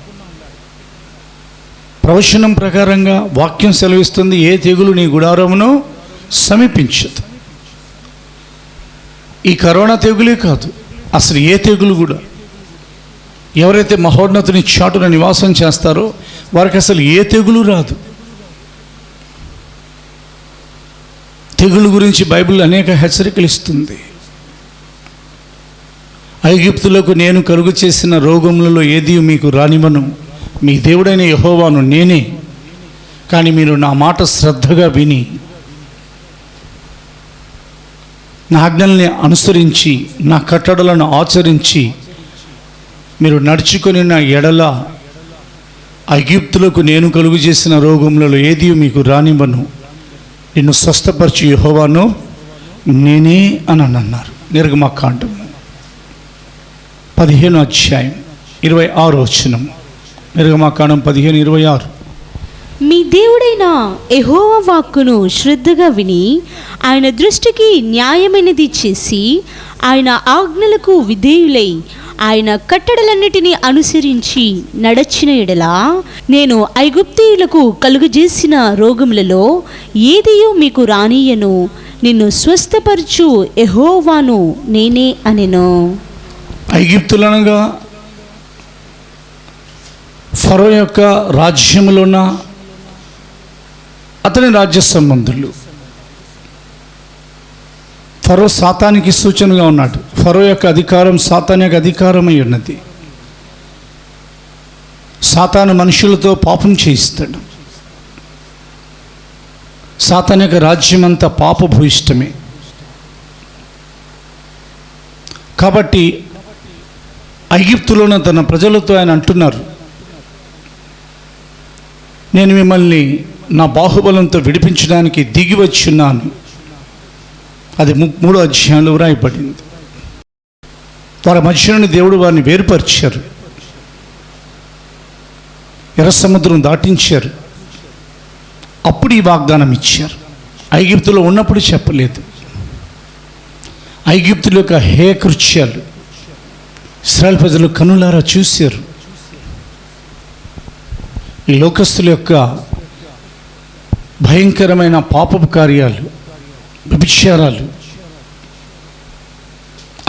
ప్రవచనం ప్రకారంగా వాక్యం సెలవిస్తుంది, ఏ తెగులు నీ గుడారమును సమీపించదు. ఈ కరోనా తెగులే కాదు, అసలు ఏ తెగులు కూడా. ఎవరైతే మహోన్నతుని చాటున నివాసం చేస్తారో వారికి అసలు ఏ తెగులు రాదు. తెగులు గురించి బైబిల్ అనేక హెచ్చరికలు ఇస్తుంది. ఐగుప్తులకు నేను కలుగు చేసిన రోగములలో ఏది మీకు రానివ్వను, మీ దేవుడైన యెహోవాను నేనే. కానీ మీరు నా మాట శ్రద్ధగా విని నా ఆజ్ఞల్ని అనుసరించి నా కట్టడలను ఆచరించి మీరు నడుచుకొని నా ఎడల ఐగుప్తులకు నేను కలుగు చేసిన రోగములలో ఏది మీకు రానివ్వను, నిన్ను స్వస్థపరచు యెహోవాను నేనే అని అన్నారు. నిర్గమకాండం 15:26. నిర్గమకాండం 15:26. మీ దేవుడైన యెహోవా వాక్కును శ్రద్ధగా విని ఆయన దృష్టికి న్యాయమైనది చేసి ఆయన ఆజ్ఞలకు విధేయులై ఆయన కట్టడలన్నిటినీ అనుసరించి నడచిన ఎడలా నేను ఐగుప్తీయులకు కలుగజేసిన రోగములలో ఏదియో మీకు రానియను, నిన్ను స్వస్థపరచు యెహోవాను నేనే అనెను. ఐగుప్తులనగా ఫరో యొక్క రాజ్యములో ఉన్న అతని రాజ్య సంబంధులు. ఫరో సాతానికి సూచనగా ఉన్నాడు. ఫరో యొక్క అధికారం సాతాన్ యొక్క అధికారమై ఉన్నది. సాతాను మనుషులతో పాపం చేయిస్తాడు. సాతాన్ యొక్క రాజ్యం అంతా పాపభూయిష్టమే. కాబట్టి ఐగుప్తులోన తన ప్రజలతో ఆయన అంటున్నారు, నేను మిమ్మల్ని నా బాహుబలంతో విడిపించడానికి దిగి వచ్చున్నాను. అది 3వ అధ్యాయంలో వ్రాయబడింది. వారి మధ్యలోని దేవుడు వారిని వేరుపరిచారు, ఎర్ర సముద్రం దాటించారు. అప్పుడు ఈ వాగ్దానం ఇచ్చారు. ఐగుప్తులో ఉన్నప్పుడు చెప్పలేదు. ఐగుప్తుల యొక్క హేయకృత్యాలు ఇశ్రాయేలు ప్రజలు కనులారా చూశారు. ఈ లోకస్తుల యొక్క భయంకరమైన పాపపు కార్యాలు, వ్యభిచారాలు,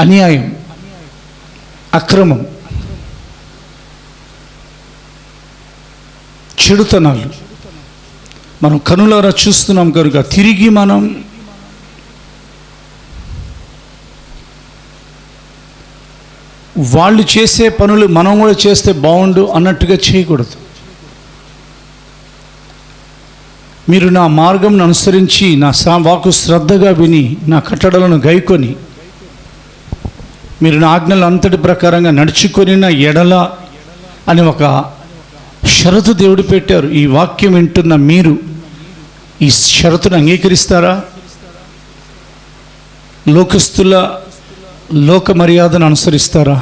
అన్యాయం, అక్రమం, చెడుతనాలు మనం కనులారా చూస్తున్నాం. కనుక తిరిగి మనం వాళ్ళు చేసే పనులు మనం కూడా చేస్తే బాగుండు అన్నట్టుగా చేయకూడదు. మీరు నా మార్గంను అనుసరించి నా వాక్కు శ్రద్ధగా విని నా కట్టడలను గైకొని మీరు నా ఆజ్ఞల అంతటి ప్రకారంగా నడుచుకొని నా ఎడల అని ఒక షరతు దేవుడు పెట్టారు. ఈ వాక్యం వింటున్న మీరు ఈ షరతును అంగీకరిస్తారా? లోకస్తుల లోక మర్యాదను అనుసరిస్తారా?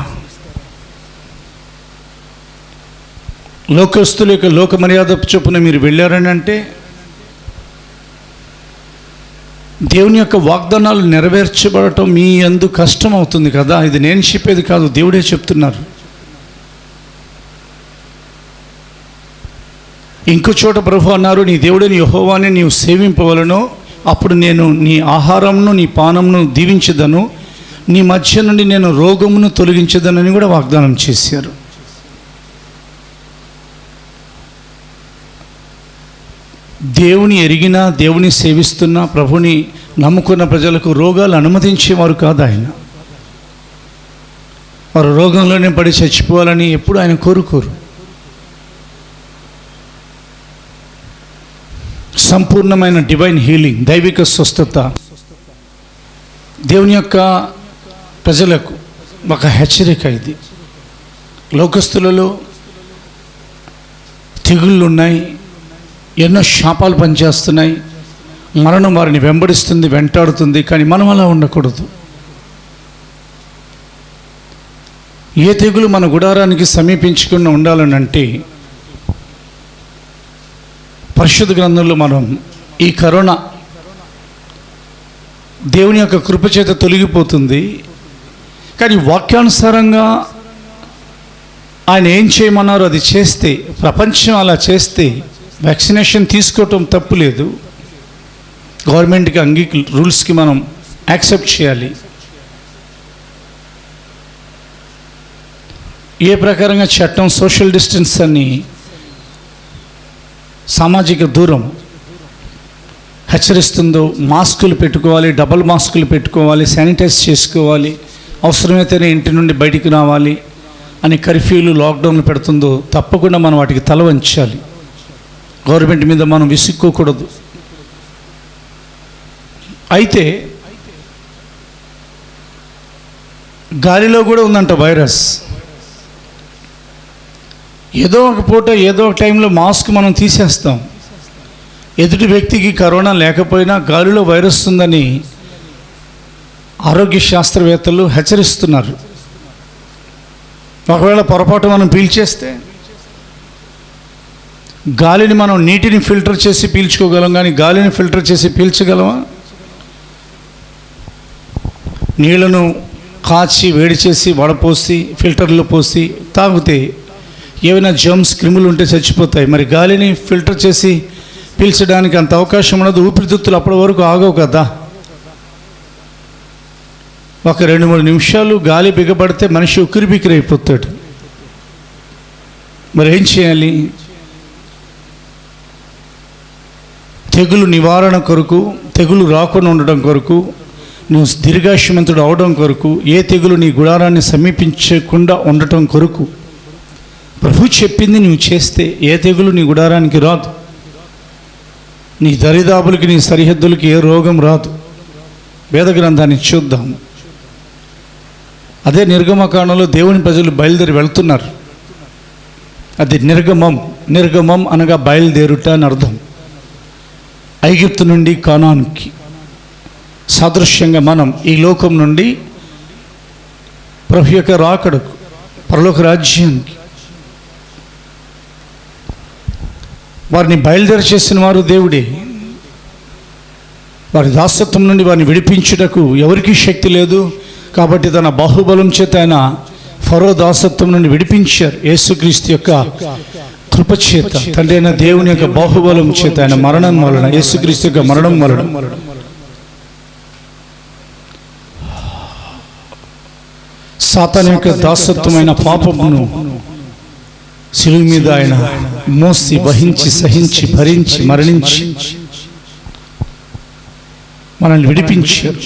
లోకస్తుల యొక్క లోక మర్యాద చొప్పున మీరు వెళ్ళారని అంటే దేవుని యొక్క వాగ్దానాలు నెరవేర్చబడటం మీ యందు కష్టం అవుతుంది కదా. ఇది నేను చెప్పేది కాదు, దేవుడే చెప్తున్నారు. ఇంకో చోట ప్రభు అన్నారు, నీ దేవుడిని యెహోవాని నీవు సేవింపవలను, అప్పుడు నేను నీ ఆహారంను నీ పానంను దీవించదను, నీ మధ్య నుండి నేను రోగమును తొలగించదనని కూడా వాగ్దానం చేశారు. దేవుని ఎరిగినా, దేవుని సేవిస్తున్న, ప్రభుని నమ్ముకున్న ప్రజలకు రోగాలు అనుమతించేవారు కాదు ఆయన. వారు రోగంలోనే పడి చచ్చిపోవాలని ఎప్పుడు ఆయన కోరుకోరు. సంపూర్ణమైన డివైన్ హీలింగ్, దైవిక స్వస్థత దేవుని యొక్క ప్రజలకు ఒక హెచ్చరిక. ఇది లోకస్తులలో తెగుళ్ళు ఉన్నాయి, ఎన్నో శాపాలు పనిచేస్తున్నాయి, మరణం వారిని వెంబడిస్తుంది, వెంటాడుతుంది. కానీ మనం అలా ఉండకూడదు. ఏ తెగులు మన గుడారానికి సమీపించకుండా ఉండాలనంటే పరిశుద్ధ గ్రంథంలో మనం ఈ కరోనా దేవుని యొక్క కృపచేత తొలగిపోతుంది. కానీ వాక్యానుసారంగా ఆయన ఏం చేయమన్నారో అది చేస్తే, ప్రపంచం అలా చేస్తే వ్యాక్సినేషన్ తీసుకోవటం తప్పు లేదు. గవర్నమెంట్కి రూల్స్కి మనం యాక్సెప్ట్ చేయాలి. ఏ ప్రకారంగా చట్టం సోషల్ డిస్టెన్స్ అని, సామాజిక దూరం హెచ్చరిస్తుందో, మాస్కులు పెట్టుకోవాలి, డబల్ మాస్కులు పెట్టుకోవాలి, శానిటైజ్ చేసుకోవాలి, అవసరమైతేనే ఇంటి నుండి బయటికి రావాలి అని కర్ఫ్యూలు, లాక్డౌన్లు పెడుతుందో తప్పకుండా మనం వాటికి తల వంచాలి. గవర్నమెంట్ మీద మనం విసుక్కోకూడదు. అయితే గాలిలో కూడా ఉందంట వైరస్. ఏదో ఒక పూట ఏదో ఒక టైంలో మాస్క్ మనం తీసేస్తాం. ఎదుటి వ్యక్తికి కరోనా లేకపోయినా గాలిలో వైరస్ ఉందని ఆరోగ్య శాస్త్రవేత్తలు హెచ్చరిస్తున్నారు. ఒకవేళ పొరపాటు మనం పీల్చేస్తే, గాలిని మనం నీటిని ఫిల్టర్ చేసి పీల్చుకోగలం, కానీ గాలిని ఫిల్టర్ చేసి పీల్చగలమా? నీళ్లను కాచి వేడి చేసి వడపోసి ఫిల్టర్లో పోసి తాగితే ఏమైనా జర్మ్స్, క్రిములు ఉంటే చచ్చిపోతాయి. మరి గాలిని ఫిల్టర్ చేసి పీల్చడానికి అంత అవకాశం ఉండదు. ఊపిరితిత్తులు అప్పటి వరకు ఆగవు కదా. ఒక 2-3 నిమిషాలు గాలి బిగబడితే మనిషి ఉక్కిరిబిక్కిరి అయిపోతాడు. మరి ఏం చేయాలి? తెగులు నివారణ కొరకు, తెగులు రాకుండా ఉండడం కొరకు, నువ్వు దీర్ఘాయుష్మంతుడు అవడం కొరకు, ఏ తెగులు నీ గుడారాన్ని సమీపించకుండా ఉండటం కొరకు ప్రభు చెప్పింది నువ్వు చేస్తే ఏ తెగులు నీ గుడారానికి రాదు. నీ దరిదాపులకి, నీ సరిహద్దులకి ఏ రోగం రాదు. వేద గ్రంథాన్ని చూద్దాం. అదే నిర్గమకాండంలో దేవుని ప్రజలు బయలుదేరి వెళ్తున్నారు. అది నిర్గమం. నిర్గమం అనగా బయలుదేరుట అని అర్థం. ఐగుప్తు నుండి కానానుకి సాదృశ్యంగా మనం ఈ లోకం నుండి ప్రభు యొక్క రాకడకు, పరలోక రాజ్యానికి వారిని బయలుదేరి చేసిన వారు దేవుడే. వారి దాసత్వం నుండి వారిని విడిపించుటకు ఎవరికీ శక్తి లేదు. కాబట్టి తన బాహుబలం చేత ఆయన ఫరో దాసత్వం నుండి విడిపించారు. యేసుక్రీస్తు యొక్క కృపచేత, తండ్రి అయిన దేవుని యొక్క బాహుబలం చేత, ఆయన మరణం వలన, యేసుక్రీస్తు యొక్క మరణం వలన సాతాను యొక్క దాసత్వమైన పాపమును శిలువ మీద ఆయన మోసి, వహించి, సహించి, భరించి, మరణించి మనల్ని విడిపించారు.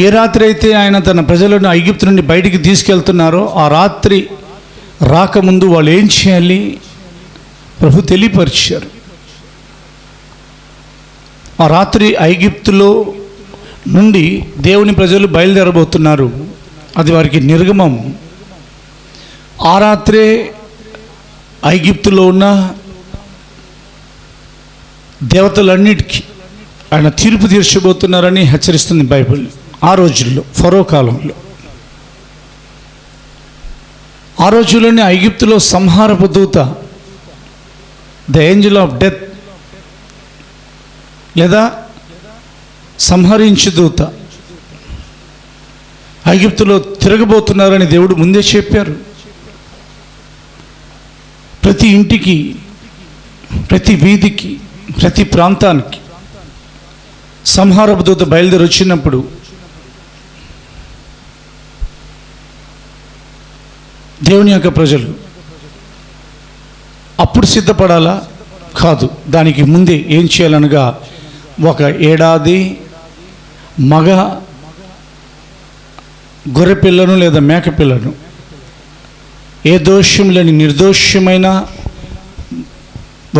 ఏ రాత్రి అయితే ఆయన తన ప్రజలను ఐగుప్తు నుండి బయటికి తీసుకెళ్తున్నారో ఆ రాత్రి రాకముందు వాళ్ళు ఏం చేయాలి ప్రభు తెలియపరిచారు. ఆ రాత్రి ఐగుప్తులో నుండి దేవుని ప్రజలు బయలుదేరబోతున్నారు. అది వారికి నిర్గమం. ఆ రాత్రే ఐగుప్తులో ఉన్న దేవతలన్నిటికీ ఆయన తీర్పు తీర్చబోతున్నారని హెచ్చరిస్తుంది బైబిల్. ఆ రోజుల్లో, ఫరో కాలంలో, ఆ రోజుల్లోనే ఐగుప్తులో సంహారపు దూత, ద ఏంజల్ ఆఫ్ డెత్ లేదా సంహరించు దూత ఐగుప్తులో తిరగబోతున్నారని దేవుడు ముందే చెప్పారు. ప్రతి ఇంటికి, ప్రతి వీధికి, ప్రతి ప్రాంతానికి సంహారపు దూత బయలుదేరి వచ్చినప్పుడు దేవుని యొక్క ప్రజలు అప్పుడు సిద్ధపడాలా? కాదు. దానికి ముందే ఏం చేయాలనగా, ఒక ఏడాది మగ గొర్రె పిల్లను లేదా మేక పిల్లను, ఏ దోషం లేని నిర్దోషమైన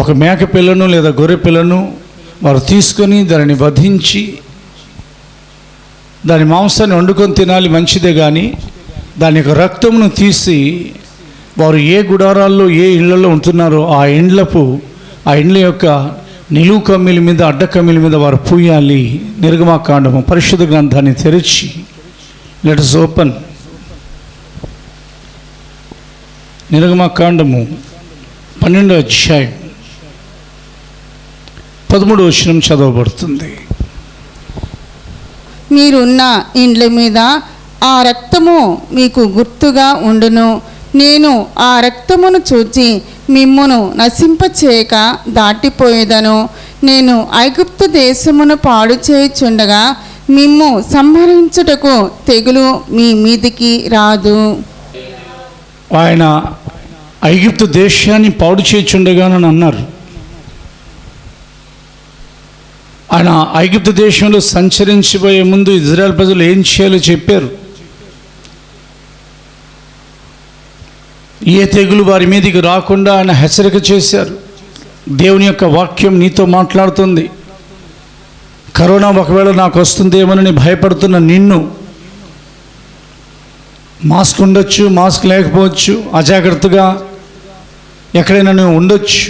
ఒక మేక పిల్లను లేదా గొర్రె పిల్లను వారు తీసుకొని దానిని వధించి దాని మాంసాన్ని వండుకొని తినాలి, మంచిదే. కానీ దాని యొక్క రక్తమును తీసి వారు ఏ గుడారాల్లో ఏ ఇళ్లలో ఉంటున్నారో ఆ ఇండ్ల యొక్క నిలువు కమ్మిల మీద అడ్డ కమ్మిల మీద వారు పూయాలి. నిర్గమాకాండము పరిశుద్ధ గ్రంథాన్ని తెరిచి లెట్ us ఓపెన్. నిర్గమాకాండము 12వ అధ్యాయం 13వ వచనం చదవబడుతుంది. మీరున్న ఇండ్ల మీద ఆ రక్తము మీకు గుర్తుగా ఉండును. నేను ఆ రక్తమును చూచి మిమ్మును నశింపచేయక దాటిపోయేదను. నేను ఐగుప్తు దేశమును పాడు చేయుచుండగా మిమ్ము సంహరించుటకు తెగులు మీ మీదికి రాదు. ఆయన ఐగుప్తు దేశాన్ని పాడు చేయుచుండగానని అన్నారు. ఆయన ఐగుప్తు దేశంలో సంచరించిపోయే ముందు ఇజ్రాయెల్ ప్రజలు ఏం చేయాలో చెప్పారు. ఏ తెగులు వారి మీదకి రాకుండా ఆయన హెచ్చరిక చేశారు. దేవుని యొక్క వాక్యం నీతో మాట్లాడుతుంది. కరోనా ఒకవేళ నాకు వస్తుందేమోనని భయపడుతున్న నిన్ను, మాస్క్ ఉండొచ్చు, మాస్క్ లేకపోవచ్చు, అజాగ్రత్తగా ఎక్కడైనా నువ్వు ఉండొచ్చు,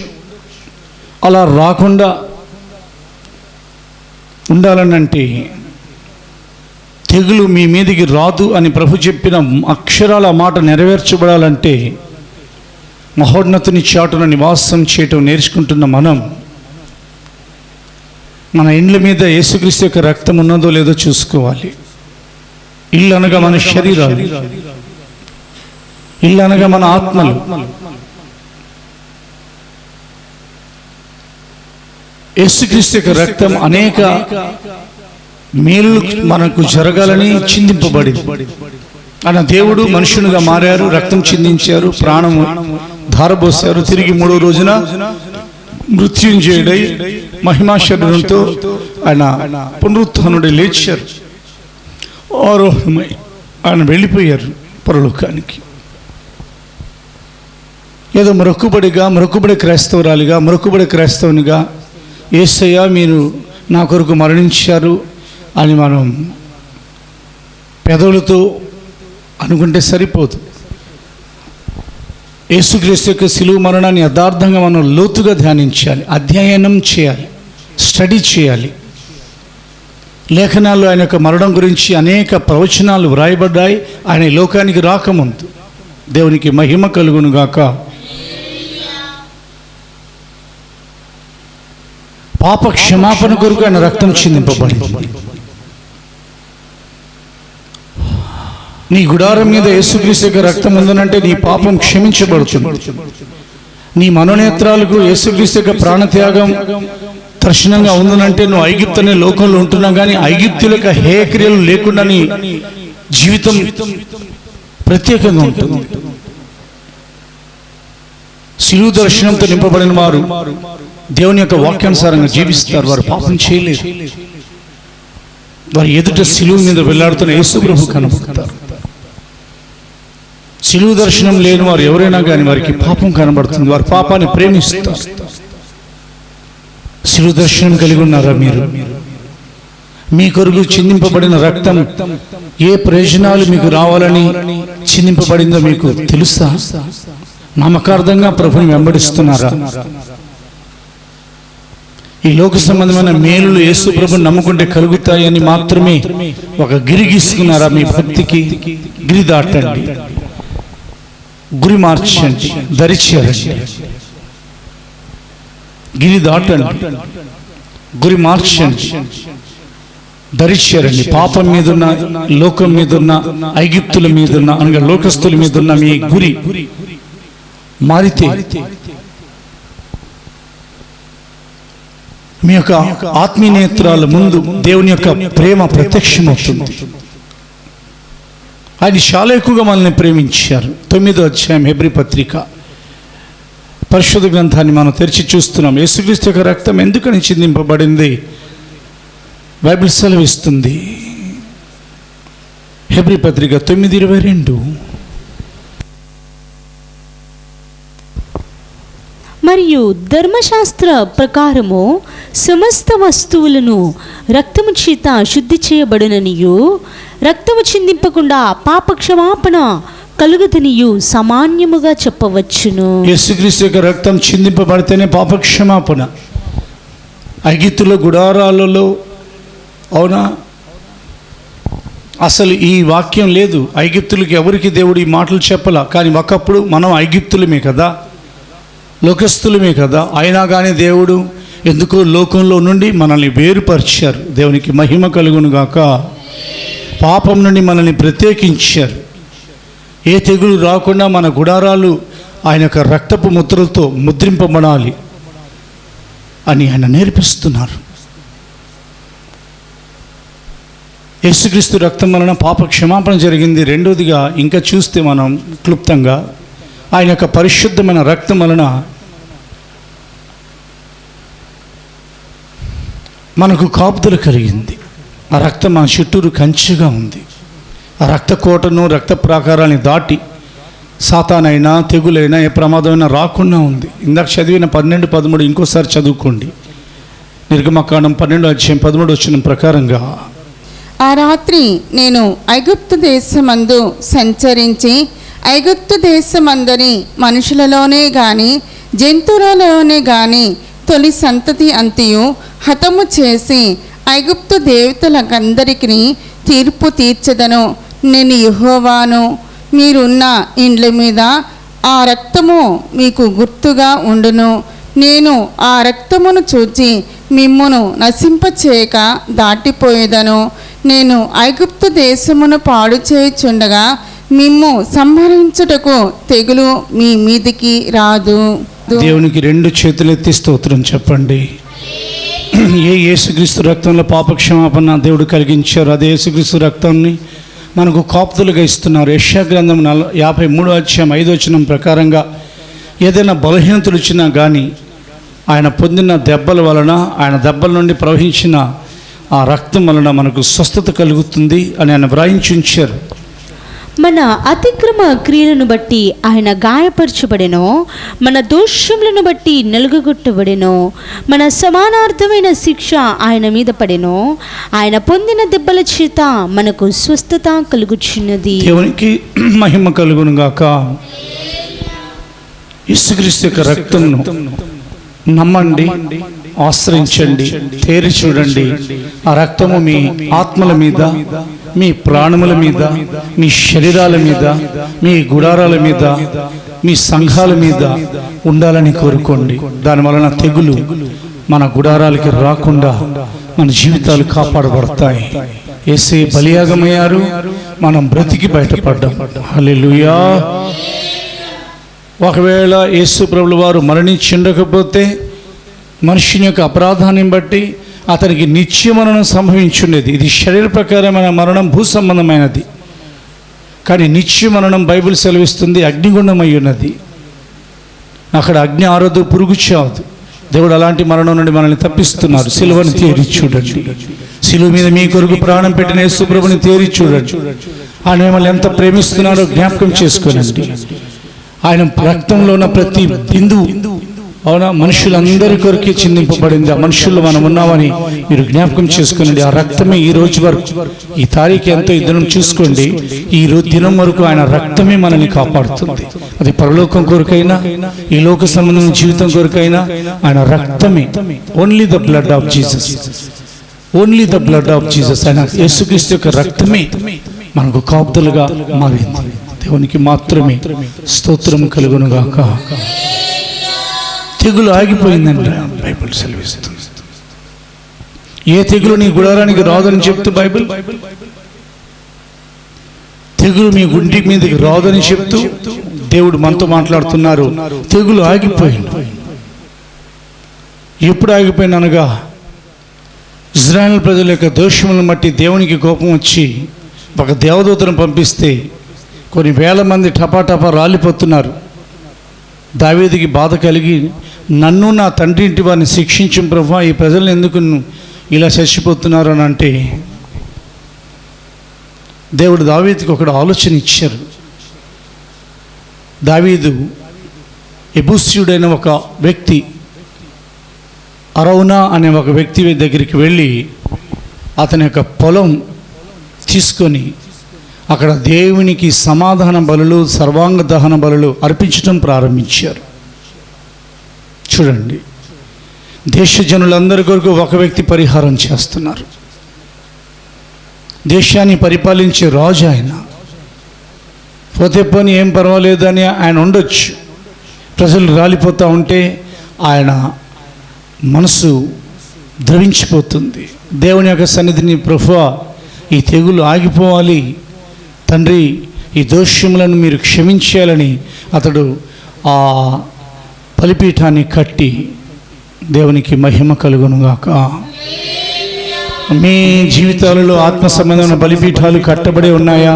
అలా రాకుండా ఉండాలనంటే, తెగులు మీ మీదికి రాదు అని ప్రభు చెప్పిన అక్షరాల మాట నెరవేర్చబడాలంటే మహోన్నతుని చాటున నివాసం చేయటం నేర్చుకుంటున్న మన ఇండ్ల మీద యేసుక్రీస్తు యొక్క రక్తం ఉన్నదో లేదో చూసుకోవాలి. ఇల్లు అనగా మన శరీరాలు, ఇల్లు అనగా మన ఆత్మలు. యేసుక్రీస్తు యొక్క రక్తం అనేక మేలు మనకు జరగాలని చిందింపబడింది. ఆయన దేవుడు మనుషునిగా మారారు, రక్తం చిందించారు, ప్రాణము ధారబోసారు. తిరిగి 3వ రోజున మృత్యుంజయుడై మహిమా శరీరంతో ఆయన పునరుత్థానుడై లేచారు. ఆరోహణమై ఆయన వెళ్ళిపోయారు పరలోకానికి. ఏదో మొక్కుబడి క్రైస్తవునిగా యేసయ్య మీరు నా కొరకు మరణించారు అని మనం పెదవులతో అనుకుంటే సరిపోదు. యేసుక్రీస్తు యొక్క శిలువ మరణాన్ని యథార్థంగా మనం లోతుగా ధ్యానించాలి, అధ్యయనం చేయాలి, స్టడీ చేయాలి. లేఖనాల్లో ఆయన యొక్క మరణం గురించి అనేక ప్రవచనాలు వ్రాయబడ్డాయి. ఆయన ఈ లోకానికి రాకముందు. దేవునికి మహిమ కలుగును గాక. పాప క్షమాపణ కొరకు ఆయన రక్తం చిందింపబడింది. నీ గుడారం మీద యేసుక్రీస్తు యొక్క రక్తం ఉందనంటే నీ పాపం క్షమించబడుతుంది. నీ మనోనేత్రాలకు యేసుక్రీస్తు యొక్క ప్రాణత్యాగం దర్శనంగా ఉందనంటే నువ్వు ఐగుప్తు అనే లోకంలో ఉంటున్నావు. కానీ ఐగుప్తులకు హేయక్రియలు లేకుండా నీ జీవితం ప్రత్యేకంగా ఉంటుంది. శిలువ దర్శనంతో నింపబడిన వారు దేవుని యొక్క వాక్యానుసారంగా జీవిస్తారు. వారు పాపం చేయలేరు. వారి ఎదుట శిలువ మీద వెళ్లాడుతున్న యేసు ప్రభు కనబడతారు. శిలువ దర్శనం లేని వారు ఎవరైనా కానీ వారికి పాపం కనబడుతుంది. వారి పాపాన్ని ప్రేమిస్తారు. శిలువ దర్శనం కలిగి ఉన్నారా మీరు? మీ కొరకు చిందింపబడిన రక్తం ఏ ప్రయోజనాలు మీకు రావాలని చిందింపబడిందో మీకు తెలుసా? నామకార్థంగా ప్రభుని వెంబడిస్తున్నారా? ఈ లోక సంబంధమైన మేలులు యేసు ప్రభుని నమ్ముకుంటే కలుగుతాయని మాత్రమే ఒక గిరి గీసుకున్నారా? మీ భక్తికి గిరి దాటండి, గురి మార్చండి, దరిచేరండి. గిరి దాటండి, గురి మార్చండి, దరిచేరండి. పాపం మీదున్న, లోకం మీదున్న, ఐగుప్తుల మీదున్న అనగా లోకస్తుల మీదున్న మీ గురి మారితే మీ యొక్క ఆత్మీయ నేత్రాల ముందు దేవుని యొక్క ప్రేమ ప్రత్యక్షమవుతుంది. ఆయన చాలా ఎక్కువగా మనల్ని ప్రేమించారు. 9వ అధ్యాయం హెబ్రీ పత్రిక పరిశుద్ధ గ్రంథాన్ని మనం తెరిచి చూస్తున్నాం. యేసుక్రీస్తు యొక్క రక్తం ఎందుకని చిందింపబడింది బైబిల్ సెలవిస్తుంది. హెబ్రీ పత్రిక 9:22. మరియు ధర్మశాస్త్ర ప్రకారము సమస్త వస్తువులను రక్తము చేత శుద్ధి చేయబడుననియు రక్తము చిందింపకుండా పాపక్షమాపణ కలుగుదనియు సామాన్యముగా చెప్పవచ్చును. యేసుక్రీస్తు యొక్క రక్తం చిందింపబడితేనే పాపక్షమాపణ. ఐగుప్తుల గుడారాలలో అవునా అసలు ఈ వాక్యం లేదు. ఐగుప్తులకి ఎవరికి దేవుడు ఈ మాటలు చెప్పలా. కానీ ఒకప్పుడు మనం ఐగుప్తులమే కదా, లోకస్తులమే కదా. అయినా కానీ దేవుడు ఎందుకో లోకంలో నుండి మనల్ని వేరుపరిచారు. దేవునికి మహిమ కలుగును గాక. పాపం నుండి మనల్ని ప్రత్యేకించారు. ఏ తెగులు రాకుండా మన గుడారాలు ఆయన యొక్క రక్తపు ముద్రలతో ముద్రింపబడాలి అని ఆయన నేర్పిస్తున్నారు. యేసుక్రీస్తు రక్తం వలన పాప క్షమాపణ జరిగింది. రెండోదిగా ఇంకా చూస్తే మనం క్లుప్తంగా ఆయన యొక్క పరిశుద్ధమైన రక్తం వలన మనకు కాపుదల కలిగింది. ఆ రక్తం మన చుట్టూరు కంచెగా ఉంది. ఆ రక్త కోటను రక్త ప్రాకారాన్ని దాటి సాతానైనా తెగులైనా ఏ ప్రమాదమైనా రాకుండా ఉంది. ఇందాక చదివిన 12-13 ఇంకోసారి చదువుకోండి. నిర్గమకాండం 12వ అధ్యాయం 13వ వచనం ప్రకారంగా, ఆ రాత్రి నేను ఐగుప్తు దేశమందు సంచరించి ఐగుప్తు దేశమందరి మనుషులలోనే గాని జంతువులలోనే గాని తొలి సంతతి అంతయు హతము చేసి ఐగుప్తు దేవతలకందరికీ తీర్పు తీర్చదను. నేను యెహోవాను. మీరున్న ఇండ్ల మీద ఆ రక్తము మీకు గుర్తుగా ఉండును. నేను ఆ రక్తమును చూచి మిమ్మును నశింపచేయక దాటిపోయేదను. నేను ఐగుప్తు దేశమును పాడు చేయుచుండగా మిమ్ము సంహరించుటకు తెగులు మీ మీదికి రాదు. దేవునికి 2 చేతులెత్తి స్తోత్రం చెప్పండి. ఏ యేసుక్రీస్తు రక్తంలో పాపక్షమాపణ దేవుడు కలిగించారు, అదే యేసుక్రీస్తు రక్తాన్ని మనకు కాపుదలుగా ఇస్తున్నారు. యెషయా గ్రంథం 53వ అధ్యాయం 5వ వచనం ప్రకారంగా ఏదైనా బలహీనతలు వచ్చినా కానీ ఆయన పొందిన దెబ్బల వలన, ఆయన దెబ్బల నుండి ప్రవహించిన ఆ రక్తం వలన మనకు స్వస్థత కలుగుతుంది అని ఆయన వ్రాయించి ఉంచారు. మన అతిక్రమ క్రియలను బట్టి ఆయన గాయపరచబడెను, మన దోషములను బట్టి నలుగగొట్టబడెను. మన సమానార్థమైన శిక్ష ఆయన మీద పడెను, ఆయన పొందిన దెబ్బల చేత మనకు స్వస్థత కలుగుచున్నది. దేవునికి మహిమ కలుగును గాక. యేసుక్రీస్తు యొక్క రక్తమును నమ్మండి, ఆశ్రయించండి, తేరి చూడండి. ఆ రక్తము మీ ఆత్మల మీద, మీ ప్రాణముల మీద, మీ శరీరాల మీద, మీ గుడారాల మీద, మీ సంఘాల మీద ఉండాలని కోరుకోండి. దాని వలన తెగులు మన గుడారాలకి రాకుండా మన జీవితాలు కాపాడబడతాయి. యేసే బలియాగమయ్యారు, మనం బ్రతికి బయటపడ్డాం. హల్లెలూయా. ఒకవేళ యేసు ప్రభుల వారు మరణించుండకపోతే మనుషుని యొక్క అపరాధాన్ని బట్టి అతనికి నిత్య మరణం సంభవించుండేది. ఇది శరీర ప్రకారమైన మరణం, భూ సంబంధమైనది. కానీ నిత్య మరణం బైబిల్ సెలవిస్తుంది అగ్నిగుండమై ఉన్నది. అక్కడ అగ్ని ఆరదు, పురుగు చావదు. దేవుడు అలాంటి మరణం నుండి మనల్ని తప్పిస్తున్నారు. సిలువను తేరి చూడండి. సిలువ మీద మీ కొరకు ప్రాణం పెట్టిన యేసు ప్రభుని తేరి చూడండి. ఆయన మిమ్మల్ని ఎంత ప్రేమిస్తున్నారో జ్ఞాపకం చేసుకోనండి. ఆయన రక్తంలో ఉన్న ప్రతి బిందువు అవునా మనుషులందరి కొరకే చిందింపబడింది. ఆ మనుషుల్లో మనం ఉన్నామని మీరు జ్ఞాపకం చేసుకోనండి. ఆ రక్తమే ఈ రోజు వరకు, ఈ తారీఖు ఎంతో ఈ దినం చూసుకోండి, ఈ దినం వరకు ఆయన రక్తమే మనల్ని కాపాడుతుంది. అది పరలోకం కొరకైనా ఈ లోక సంబంధమైన జీవితం కొరకైనా ఆయన రక్తమే. Only the blood of Jesus, only the blood of Jesus. ఆయన యేసుక్రీస్తు యొక్క రక్తమే మనకు కాపుదలుగా మారింది. దేవునికి మాత్రమే స్తోత్రం కలుగునుగాక. తెగులు ఆగిపోయిందండి బైబిల్ సెలవిస్తుంది. ఏ తెగులు నీ గుడారానికి రాదని చెప్తూ బైబిల్, తెగులు మీ గుండె మీదకి రాదని చెప్తూ దేవుడు మనతో మాట్లాడుతున్నారు. తెగులు ఆగిపోయింది. ఎప్పుడు ఆగిపోయింది అనగా ఇజ్రాయెల్ ప్రజల యొక్క దోషములను బట్టి దేవునికి కోపం వచ్చి ఒక దేవదూతను పంపిస్తే కొన్ని వేల మంది టపాటపా రాలిపోతున్నారు. దావీదుకి బాధ కలిగి, నన్ను నా తండ్రి ఇంటి వారిని శిక్షించు ప్రభువా, ఈ ప్రజలను ఎందుకు ఇలా చచ్చిపోతున్నారు అని అంటే దేవుడు దావీదుకి ఒకడు ఆలోచన ఇచ్చారు. దావీదు ఎబూస్యుడైన ఒక వ్యక్తి, అరౌనా అనే ఒక వ్యక్తి దగ్గరికి వెళ్ళి అతని యొక్క పొలం తీసుకొని అక్కడ దేవునికి సమాధాన బలులు, సర్వాంగ దహన బలులు అర్పించడం ప్రారంభించారు. చూడండి, దేశ జనులందరి కొరకు ఒక వ్యక్తి పరిహారం చేస్తున్నారు. దేశాన్ని పరిపాలించే రాజు ఆయన. పోతే పని ఏం పర్వాలేదని ఆయన ఉండొచ్చు. ప్రజలు రాలిపోతూ ఉంటే ఆయన మనసు ద్రవించిపోతుంది. దేవుని యొక్క సన్నిధిని, ప్రభువా ఈ తెగులు ఆగిపోవాలి తండ్రి, ఈ దోషములను మీరు క్షమించాలని అతడు ఆ బలిపీఠాన్ని కట్టి, దేవునికి మహిమ కలుగునుగాక. మీ జీవితాలలో ఆత్మ సంబంధమైన బలిపీఠాలు కట్టబడి ఉన్నాయా?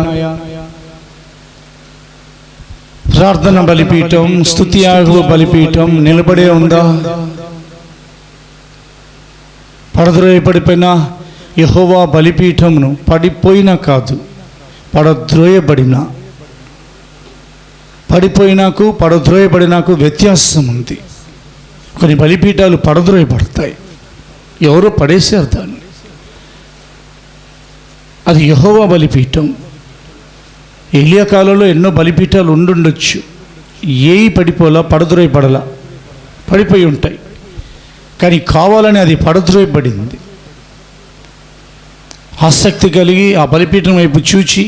ప్రార్థన బలిపీఠం, స్తుతియాగ బలిపీఠం నిలబడే ఉందా? పడద్రోయబడిపోయిన యెహోవా బలిపీఠమును పడిపోయినా కాదు, పడిపోయినాకు పడద్రోయబడినాకు వ్యత్యాసం ఉంది. కొన్ని బలిపీఠాలు పడద్రోయబడతాయి, ఎవరో పడేశారు దాన్ని. అది యెహోవా బలిపీఠం. ఎలియా కాలంలో ఎన్నో బలిపీఠాలు ఉండుండొచ్చు, ఏవి పడిపోలా, పడద్రోయబడలా, పడిపోయి ఉంటాయి. కానీ కావాలని అది పడద్రోయబడింది. ఆసక్తి కలిగి ఆ బలిపీఠం వైపు చూచి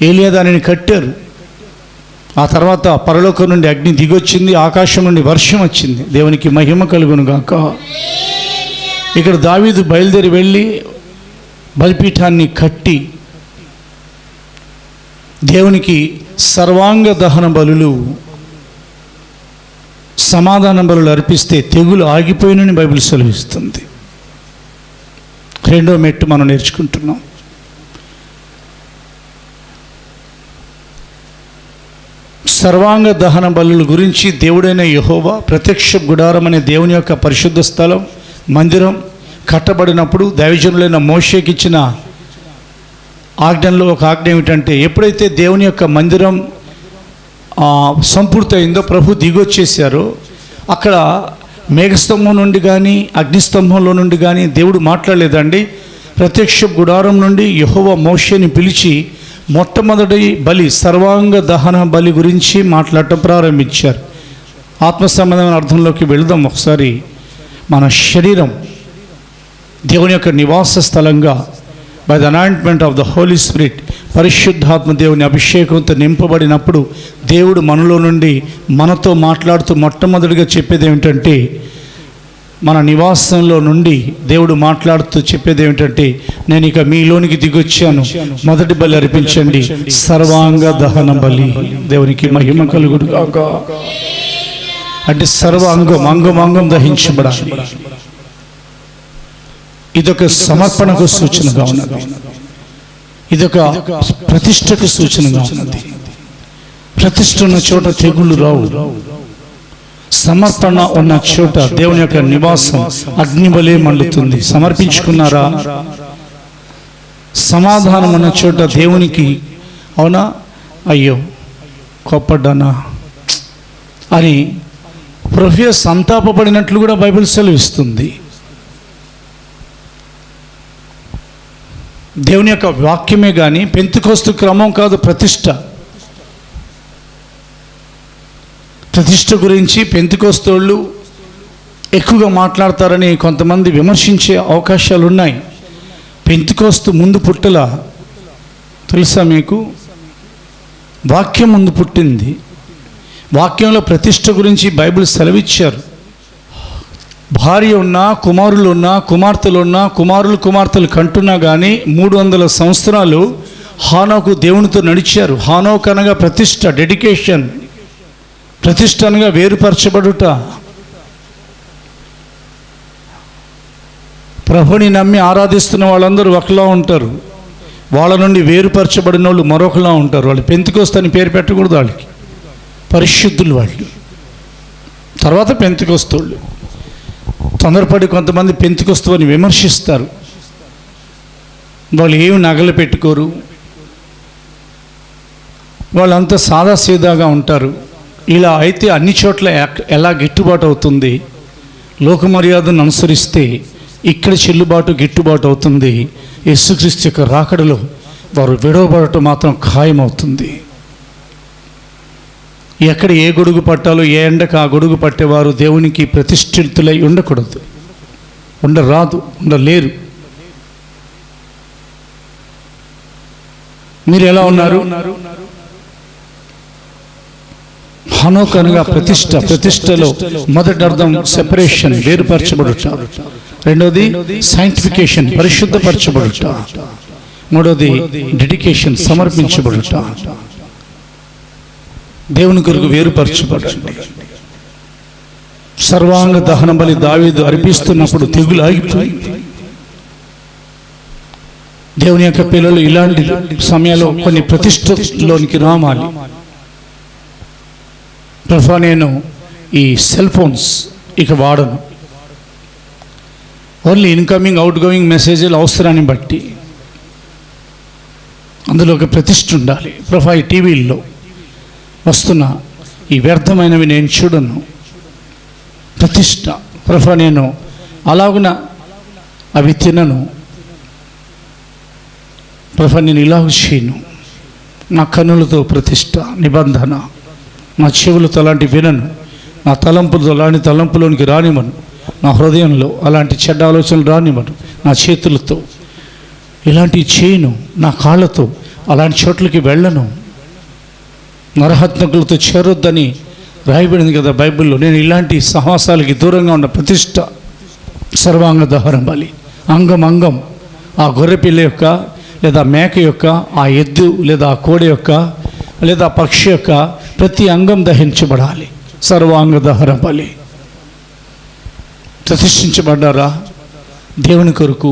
ఏలియా దానిని కట్టారు. ఆ తర్వాత పరలోకం నుండి అగ్ని దిగొచ్చింది, ఆకాశం నుండి వర్షం వచ్చింది. దేవునికి మహిమ కలుగును గాక. ఇక్కడ దావీదు బయలుదేరి వెళ్ళి బలిపీఠాన్ని కట్టి దేవునికి సర్వాంగ దహన బలులు, సమాధాన బలులు అర్పిస్తే తెగులు ఆగిపోయినని బైబిల్ సెలవిస్తుంది. రెండో మెట్టు మనం నేర్చుకుంటున్నాం. సర్వాంగ దహన బలుల గురించి దేవుడైన యెహోవా ప్రత్యక్ష గుడారం అనే దేవుని యొక్క పరిశుద్ధ స్థలం, మందిరం కట్టబడినప్పుడు దైవజనులైన మోషేకి ఇచ్చిన ఆజ్ఞల్లో ఒక ఆజ్ఞ ఏమిటంటే, ఎప్పుడైతే దేవుని యొక్క మందిరం సంపూర్తయిందో, ప్రభు దిగొచ్చేసారో, అక్కడ మేఘస్తంభం నుండి కానీ అగ్నిస్తంభంలో నుండి కానీ దేవుడు మాట్లాడలేదండి. ప్రత్యక్ష గుడారం నుండి యెహోవా మోషేని పిలిచి మొట్టమొదటి బలి, సర్వాంగ దహన బలి గురించి మాట్లాడటం ప్రారంభించారు. ఆత్మ సంబంధమైన అర్థంలోకి వెళదాం ఒకసారి. మన శరీరం దేవుని యొక్క నివాస స్థలంగా by the anointment of the holy spirit, పరిశుద్ధాత్మ దేవుని అభిషేకంతో నింపబడినప్పుడు దేవుడు మనలో నుండి మనతో మాట్లాడుతూ మొట్టమొదటిగా చెప్పేది ఏమిటంటే, మన నివాసంలో నుండి దేవుడు మాట్లాడుతూ చెప్పేది ఏమిటంటే, నేను ఇక మీలోనికి దిగొచ్చాను, మొదటి బలి అర్పించండి, సర్వాంగ దహన బలి. దేవునికి మహిమ కలుగును గాక. అంటే సర్వ అంగం దహించబడాలి. ఇదొక సమర్పణకు సూచనగా ఉన్నది, ఇదొక ప్రతిష్టకు సూచనగా ఉన్నది. ప్రతిష్ట ఉన్న చోట తెగుళ్ళు రావు. సమర్పణ ఉన్న చోట దేవుని యొక్క నివాసం అగ్నిబలే మండుతుంది. సమర్పించుకున్నారా? సమాధానం ఉన్న చోట దేవునికి, అవునా అయ్యో కోప్పడ్డానా అని ప్రభువే సంతాపపడినట్లు కూడా బైబిల్ సెలవిస్తుంది. దేవుని యొక్క వాక్యమే కానీ పెంతెకోస్తు క్రమం కాదు. ప్రతిష్ట గురించి పెంతెకోస్తోళ్ళు ఎక్కువగా మాట్లాడతారని కొంతమంది విమర్శించే అవకాశాలు ఉన్నాయి. పెంతెకోస్తు ముందు పుట్టలా తెలుసా మీకు? వాక్యం ముందు పుట్టింది. వాక్యంలో ప్రతిష్ట గురించి బైబిల్ సెలవిచ్చారు. భార్య ఉన్నా, కుమారులు ఉన్నా, కుమార్తెలు ఉన్నా, కుమార్తెలు కంటున్నా కానీ 300 సంవత్సరాలు హానోకు దేవునితో నడిచారు. హానోకు అనగా ప్రతిష్ట, డెడికేషన్. ప్రతిష్ట అనగా వేరుపరచబడుట. ప్రభుని నమ్మి ఆరాధిస్తున్న వాళ్ళందరూ ఒకలా ఉంటారు, వాళ్ళ నుండి వేరుపరచబడిన వాళ్ళు మరొకలా ఉంటారు. వాళ్ళు పెంతెకొస్తు అని పేరు పెట్టకూడదు, వాళ్ళకి పరిశుద్ధులు వాళ్ళు. తర్వాత పెంతెకొస్తోళ్ళు. తొందరపడి కొంతమంది పెంతెకొస్తు అని విమర్శిస్తారు. వాళ్ళు ఏమి నగలు పెట్టుకోరు, వాళ్ళంతా సాదాసీదాగా ఉంటారు. ఇలా అయితే అన్ని చోట్ల ఎలా గిట్టుబాటు అవుతుంది? లోక మర్యాదను అనుసరిస్తే ఇక్కడ చెల్లుబాటు గిట్టుబాటు అవుతుంది. యేసుక్రీస్తు యొక్క రాకడలో వారు విడవబడటం మాత్రం ఖాయమవుతుంది. ఎక్కడ ఏ గొడుగు పట్టాలో ఏ ఎండకు ఆ గొడుగు పట్టేవారు దేవునికి ప్రతిష్ఠితులై ఉండకూడదు, ఉండరాదు, ఉండలేరు. మీరు ఎలా ఉన్నారు? హనోక్ అనగా ప్రతిష్ట. ప్రతిష్టలో మొదటి అర్థం సెపరేషన్, వేరుపరచబడుట. రెండోది సైంటిఫికేషన్, పరిశుద్ధపరచబడుట. మూడోది డెడికేషన్, సమర్పించబడుట. దేవుని కొరకు వేరుపరచబడండి. సర్వాంగ దహన బలి దావీదు అర్పిస్తున్నప్పుడు తెగులు ఆగిపోయింది. దేవుని యొక్క పిల్లలు ఇలాంటి సమయంలో కొన్ని ప్రతిష్టలోనికి రావాలి. ప్రభా, నేను ఈ సెల్ ఫోన్స్ ఇక వాడను, ఓన్లీ ఇన్కమింగ్ అవుట్ గోయింగ్ మెసేజ్లు అవసరాన్ని బట్టి అందులో ఒక ప్రతిష్ఠ ఉండాలి. ప్రభా, ఈ టీవీల్లో వస్తున్న ఈ వ్యర్థమైనవి నేను చూడను, ప్రతిష్ట. ప్రభా, నేను అలాగున అవి తినను. ప్రభా, నేను ఇలాగ చేయను. నా కన్నులతో ప్రతిష్ట, నిబంధన. నా చెవులతో అలాంటి వినను, నా తలంపులతో అలాంటి తలంపులోనికి రానివ్వను, నా హృదయంలో అలాంటి చెడ్డ ఆలోచనలు రానివ్వను, నా చేతులతో ఇలాంటివి చేయను, నా కాళ్ళతో అలాంటి చోట్లకి వెళ్ళను, నరహత్నకులతో చేరొద్దని రాయబడింది కదా బైబిల్లో. నేను ఇలాంటి సహవాసాలకి దూరంగా ఉన్న ప్రతిష్ట. సర్వాంగ దహన బలి, అంగం అంగం, ఆ గొర్రెపిల్ల యొక్క లేదా మేక యొక్క, ఆ ఎద్దు లేదా ఆ కోడి యొక్క లేదా పక్షి యొక్క ప్రతి అంగం దహించబడాలి. సర్వాంగ దహన బలి. ప్రతిష్ఠించబడ్డారా? దేవుని కొరకు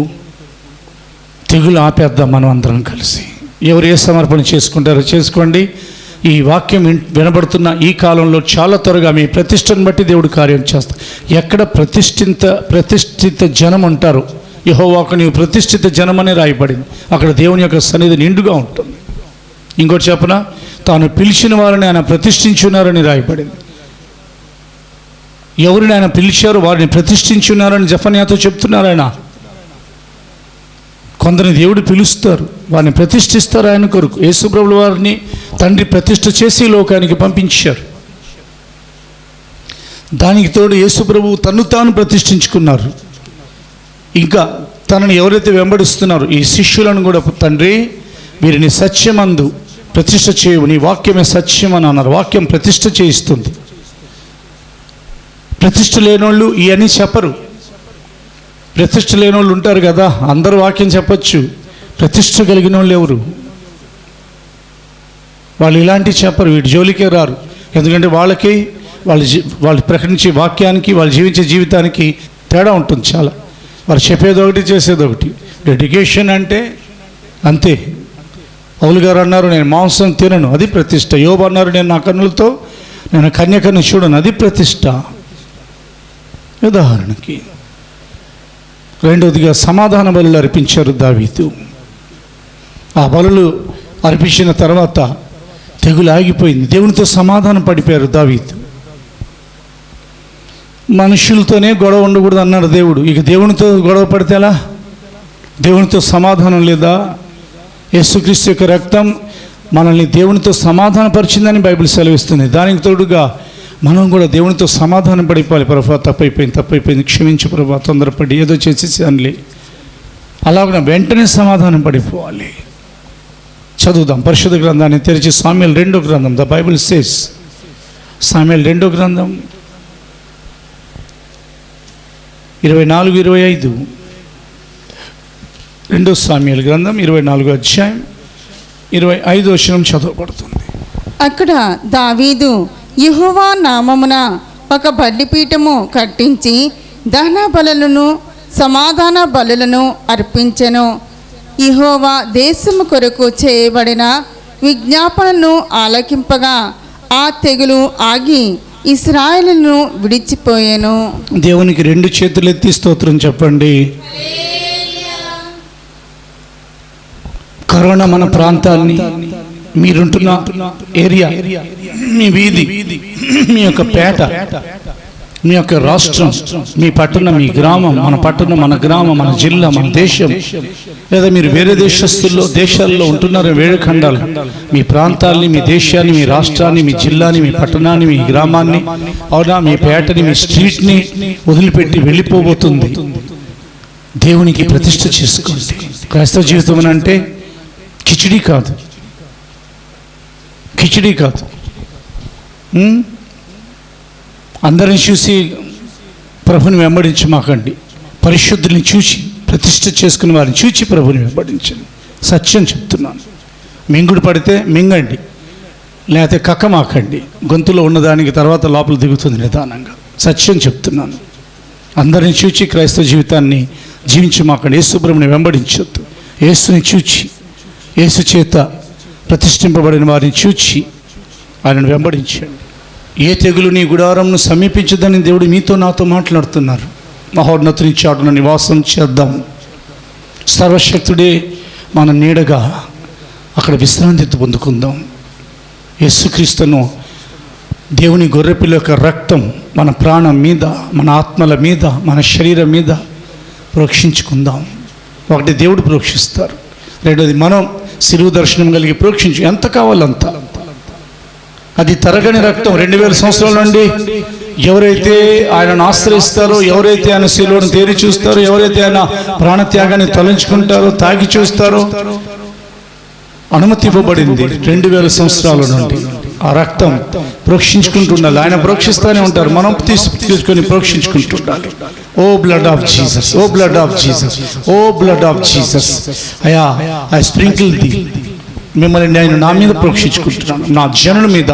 తెగులు ఆపేద్దాం మనం అందరం కలిసి. ఎవరు ఏ సమర్పణ చేసుకుంటారో చేసుకోండి. ఈ వాక్యం వినబడుతున్న ఈ కాలంలో చాలా త్వరగా మీ ప్రతిష్టను బట్టి దేవుడు కార్యం చేస్తారు. ఎక్కడ ప్రతిష్ఠిత జనం అంటారు, యెహోవాకు నీవు ప్రతిష్ఠిత జనమని రాయబడింది. అక్కడ దేవుని యొక్క సన్నిధి నిండుగా ఉంటుంది. ఇంకోటి చెప్పనా, తాను పిలిచిన వారిని ఆయన ప్రతిష్ఠించున్నారని రాయబడింది. ఎవరిని ఆయన పిలిచారో వారిని ప్రతిష్ఠించున్నారని జెఫన్యాతో చెప్తున్నారు ఆయన. కొందరిని దేవుడు పిలుస్తారు, వారిని ప్రతిష్ఠిస్తారు ఆయన కొరకు. యేసుప్రభుల వారిని తండ్రి ప్రతిష్ఠ చేసి లోకానికి పంపించారు. దానికి తోడు యేసుప్రభువు తన్ను తాను ప్రతిష్ఠించుకున్నారు. ఇంకా తనని ఎవరైతే వెంబడిస్తున్నారో ఈ శిష్యులను కూడా, తండ్రి వీరిని సత్యమందు ప్రతిష్ఠ చేయవు, నీ వాక్యమే సత్యం అని అన్నారు. వాక్యం ప్రతిష్ఠ చేయిస్తుంది. ప్రతిష్ఠ లేనోళ్ళు ఇవన్నీ చెప్పరు. ప్రతిష్ఠ లేని వాళ్ళు ఉంటారు కదా, అందరూ వాక్యం చెప్పచ్చు. ప్రతిష్ఠ కలిగిన వాళ్ళు ఎవరు? వాళ్ళు ఇలాంటివి చెప్పరు, వీటి జోలికే రారు. ఎందుకంటే వాళ్ళకి వాళ్ళు ప్రకటించే వాక్యానికి వాళ్ళు జీవించే జీవితానికి తేడా ఉంటుంది చాలా. వారు చెప్పేది ఒకటి, చేసేది ఒకటి. డెడికేషన్ అంటే అంతే. పౌలు గారు అన్నారు, నేను మాంసం తినను, అది ప్రతిష్ట. యోబు అన్నారు, నేను నా కన్నులతో నేను కన్యకను చూడను, అది ప్రతిష్ట. ఉదాహరణకి. రెండవదిగా సమాధాన బలులు అర్పించారు దావీదు. ఆ బలులు అర్పించిన తర్వాత తెగులు ఆగిపోయింది. దేవునితో సమాధానం పడిపోయారు దావీదు. మనుషులతోనే గొడవ ఉండకూడదు అన్నాడు దేవుడు. ఇక దేవునితో గొడవ పడితే ఎలా? దేవునితో సమాధానం లేదా? యేసుక్రీస్తు యొక్క రక్తం మనల్ని దేవునితో సమాధానపరిచిందని బైబిల్ సెలవిస్తుంది. దానికి తోడుగా మనం కూడా దేవునితో సమాధానం పడిపోవాలి. ప్రభా, తప్పైపోయింది, క్షమించు ప్రభా, తొందరపడి ఏదో చేసేసానులే, అలాగ వెంటనే సమాధానం పడిపోవాలి. చదువుదాం పరిశుద్ధ గ్రంథాన్ని తెరిచి సామ్యుయేలు 2వ గ్రంథం. ద బైబిల్ సేస్, సామ్యుయేలు 2వ గ్రంథం 24-25. 2 సామ్యుయేలు గ్రంథం 24వ అధ్యాయం 25వ వచనం చదవబడుతుంది. అక్కడ దావీదు యెహోవా నామమున ఒక బలిపీఠము కట్టించి దహన బలులను సమాధాన బలులను అర్పించెను. యెహోవా దేశము కొరకు చేయబడిన విజ్ఞాపనను ఆలకింపగా ఆ తెగులు ఆగి ఇశ్రాయేలును విడిచిపోయెను. దేవునికి రెండు చేతులు ఎత్తి స్తోత్రం చెప్పండి. కరోనా మన ప్రాంతాన్ని, మీరుంటున్న ఏరియా, మీ వీధి, మీ యొక్క పేట, మీ యొక్క రాష్ట్రం, మీ పట్టణం, మీ గ్రామం, మన పట్టణం, మన గ్రామం, మన జిల్లా, మన దేశం, లేదా మీరు వేరే దేశాల్లో ఉంటున్నారు, వేరే ఖండాలు, మీ ప్రాంతాల్ని, మీ దేశాన్ని, మీ రాష్ట్రాన్ని, మీ జిల్లాని, మీ పట్టణాన్ని, మీ గ్రామాన్ని, అవునా, మీ పేటని, మీ స్ట్రీట్ని వదిలిపెట్టి వెళ్ళిపోబోతుంది. దేవునికి ప్రతిష్ఠ చేసుకోండి. క్రైస్తవ జీవితం అంటే కిచిడి కాదు, కిచిడి కాదు. అందరిని చూసి ప్రభుని వెంబడించమాకండి. పరిశుద్ధుల్ని చూసి, ప్రతిష్ఠ చేసుకుని వారిని చూచి ప్రభుని వెంబడించండి. సత్యం చెప్తున్నాను. మింగుడు పడితే మింగండి, లేకపోతే కక్కమాకండి. గొంతులో ఉన్నదానికి తర్వాత లోపల దిగుతుంది నిదానంగా. సత్యం చెప్తున్నాను. అందరిని చూచి క్రైస్తవ జీవితాన్ని జీవించమాకండి. యేసు ప్రభుని వెంబడించొద్దు. యేసుని చూచి, యేసు చేత ప్రతిష్ఠింపబడిన వారిని చూచి ఆయనను వెంబడించండి. ఏ తెగులు నీ గుడారంను సమీపించదని దేవుడు మీతో నాతో మాట్లాడుతున్నారు. మహోన్నతుని చాటున నివాసం చేద్దాం. సర్వశక్తుడే మన నీడగా అక్కడ విశ్రాంతి పొందుకుందాం. యేసుక్రీస్తును, దేవుని గొర్రెపిల్ల యొక్క రక్తం మన ప్రాణం మీద, మన ఆత్మల మీద, మన శరీరం మీద ప్రోక్షించుకుందాం. ఒకటి దేవుడు ప్రోక్షిస్తారు, రెండోది మనం శిలువ దర్శనం కలిగి ప్రోక్షించు. ఎంత కావాలంత. అది తరగని రక్తం. 2000 సంవత్సరాల నుండి ఎవరైతే ఆయనను ఆశ్రయిస్తారో, ఎవరైతే ఆయన శిలువను తేరి చూస్తారో, ఎవరైతే ఆయన ప్రాణత్యాగాన్ని తలంచుకుంటారో, తాగి చూస్తారో, అనుమతి ఇవ్వబడింది 2000 సంవత్సరాల నుండి. ఆ రక్తం ప్రోక్షించుకుంటుండాలి. ఆయన ప్రోక్షిస్తూనే ఉంటారు, మనం తీసుకొని ప్రోక్షించుకుంటుండాలి. O blood of Jesus, oh blood of Jesus, oh blood of Jesus, అయా ఐ స్ప్రింకిల్ ది. మిమ్మల్ని నేను నా మీద ప్రోక్షించుకుంటున్నాను, నా జనుల మీద.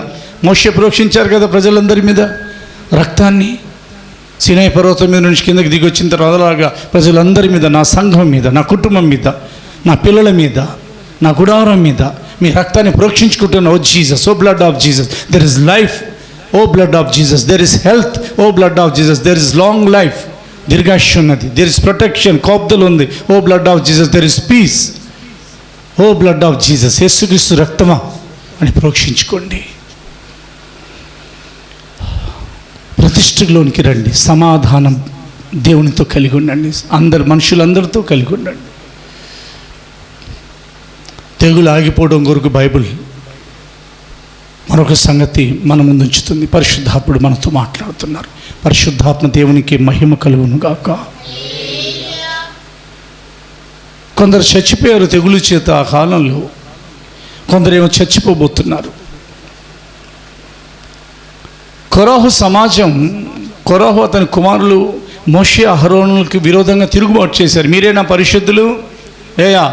మోషే ప్రోక్షించారు కదా ప్రజలందరి మీద రక్తాన్ని. సీనాయి పర్వతం మీద నుంచి కిందకి దిగి వచ్చిన తర్వాత అలాగా ప్రజలందరి మీద, నా సంఘం మీద, నా కుటుంబం మీద, నా పిల్లల మీద, నా గుడారం మీద మీ రక్తాన్ని ప్రోక్షించుకుంటున్నాను. O Jesus, oh blood of Jesus, there is life. O blood of Jesus, there is health. O blood of Jesus, there is long life. దీర్ఘాయుష్యం ఉన్నది, దెర్ ఇస్ ప్రొటెక్షన్, కాపుదలు ఉంది. O blood of Jesus, there is peace. O blood of Jesus, యేసుక్రీస్తు రక్తమా అని ప్రోక్షించుకోండి. ప్రతిష్ఠలోనికి రండి. సమాధానం దేవునితో కలిగి ఉండండి. మనుషులందరితో కలిగి ఉండండి. తెగులు ఆగిపోవడం కొరకు బైబిల్ మరొక సంగతి మన ముందు ఉంచుతుంది. పరిశుద్ధాత్ముడు మనతో మాట్లాడుతున్నారు. పరిశుద్ధాత్మ దేవునికి మహిమ కలుగును గాక. కొందరు చచ్చిపోయారు తెగులు చేత ఆ కాలంలో, కొందరేమో చచ్చిపోబోతున్నారు. కొరాహు సమాజం, కొరాహు అతని కుమారులు మోషే అహరోనులకి విరోధంగా తిరుగుబాటు చేశారు. మీరేనా పరిశుద్ధులు? ఏయా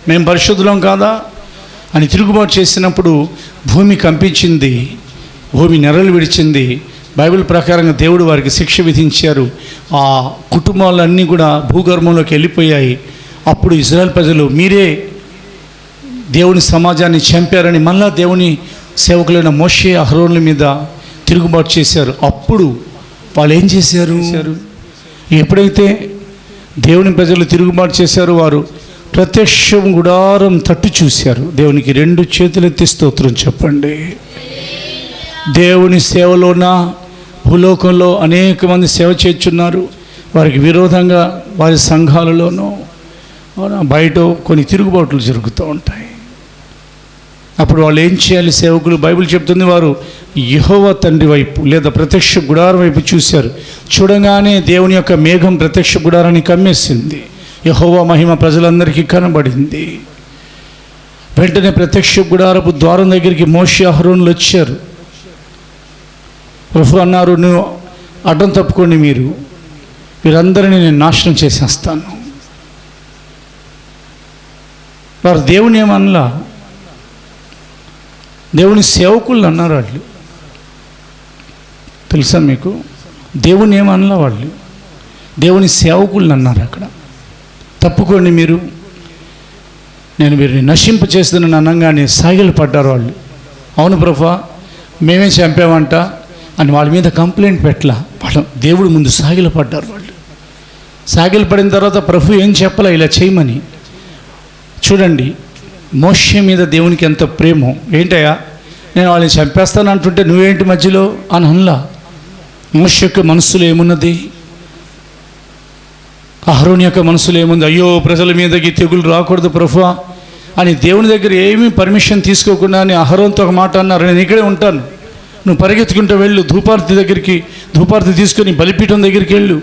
మేము పరిశుద్ధులం కాదా అని తిరుగుబాటు చేసినప్పుడు భూమి కంపించింది, భూమి నెరలు విడిచింది. బైబిల్ ప్రకారంగా దేవుడు వారికి శిక్ష విధించారు. ఆ కుటుంబాలన్నీ కూడా భూగర్భంలోకి వెళ్ళిపోయాయి. అప్పుడు ఇజ్రాయెల్ ప్రజలు మీరే దేవుని సమాజాన్ని చంపారని మళ్ళా దేవుని సేవకులైన మోషే అహరోనుల మీద తిరుగుబాటు చేశారు. అప్పుడు వాళ్ళు ఏం చేశారు? ఎప్పుడైతే దేవుని ప్రజలు తిరుగుబాటు చేశారో వారు ప్రత్యక్షం గుడారం తట్టు చూశారు. దేవునికి రెండు చేతులెత్తి స్తోత్రం చెప్పండి. దేవుని సేవలోన భూలోకంలో అనేక మంది సేవ చేస్తున్నారు. వారికి విరోధంగా వారి సంఘాలలోనూ బయట కొన్ని తిరుగుబాట్లు జరుగుతూ ఉంటాయి. అప్పుడు వాళ్ళు ఏం చేయాలి? సేవకులు, బైబిల్ చెప్తుంది, వారు యెహోవా తండ్రి వైపు లేదా ప్రత్యక్ష గుడారం వైపు చూశారు. చూడగానే దేవుని యొక్క మేఘం ప్రత్యక్ష గుడారాన్ని కమ్మేసింది. యెహోవా మహిమ ప్రజలందరికీ కనబడింది. వెంటనే ప్రత్యక్ష గుడారపు ద్వారం దగ్గరికి మోషే అహరోనులు వచ్చారు. ప్రభువు అన్నారు, నువ్వు అడ్డం తప్పుకోండి, వీరందరినీ నేను నాశనం చేసేస్తాను. వారు దేవుని ఏమనలా, దేవుని సేవకులు అన్నారు. వాళ్ళు తెలుసా మీకు? దేవుని ఏమనలా. వాళ్ళు దేవుని సేవకులను అన్నారు అక్కడ. తప్పుకోండి మీరు, నేను వీరిని నశింప చేస్తున్నాను అనగానే సాగిలు పడ్డారు వాళ్ళు. అవును ప్రభా, మేమే చంపామంట అని వాళ్ళ మీద కంప్లైంట్ పెట్టలా. వాళ్ళ దేవుడు ముందు సాగిలు పడ్డారు వాళ్ళు. సాగిలు పడిన తర్వాత ప్రభు ఏం చెప్పలే ఇలా చేయమని. చూడండి, మోషే మీద దేవునికి ఎంత ప్రేమో. ఏంటయ్యా, నేను వాళ్ళని చంపేస్తాను అంటుంటే నువ్వేంటి మధ్యలో అని అనలా. మోషే యొక్క మనసులో ఏమున్నది, అహరోన్ యొక్క మనసులో ఏముంది, అయ్యో ప్రజల మీదకి తెగులు రాకూడదు ప్రభువా అని దేవుని దగ్గర ఏమీ పర్మిషన్ తీసుకోకుండా అని అహరోన్తో ఒక మాట అన్నారు, నేను ఇక్కడే ఉంటాను, నువ్వు పరిగెత్తుకుంటూ వెళ్ళు, ధూపార్తి తీసుకొని బలిపీఠం దగ్గరికి వెళ్ళు.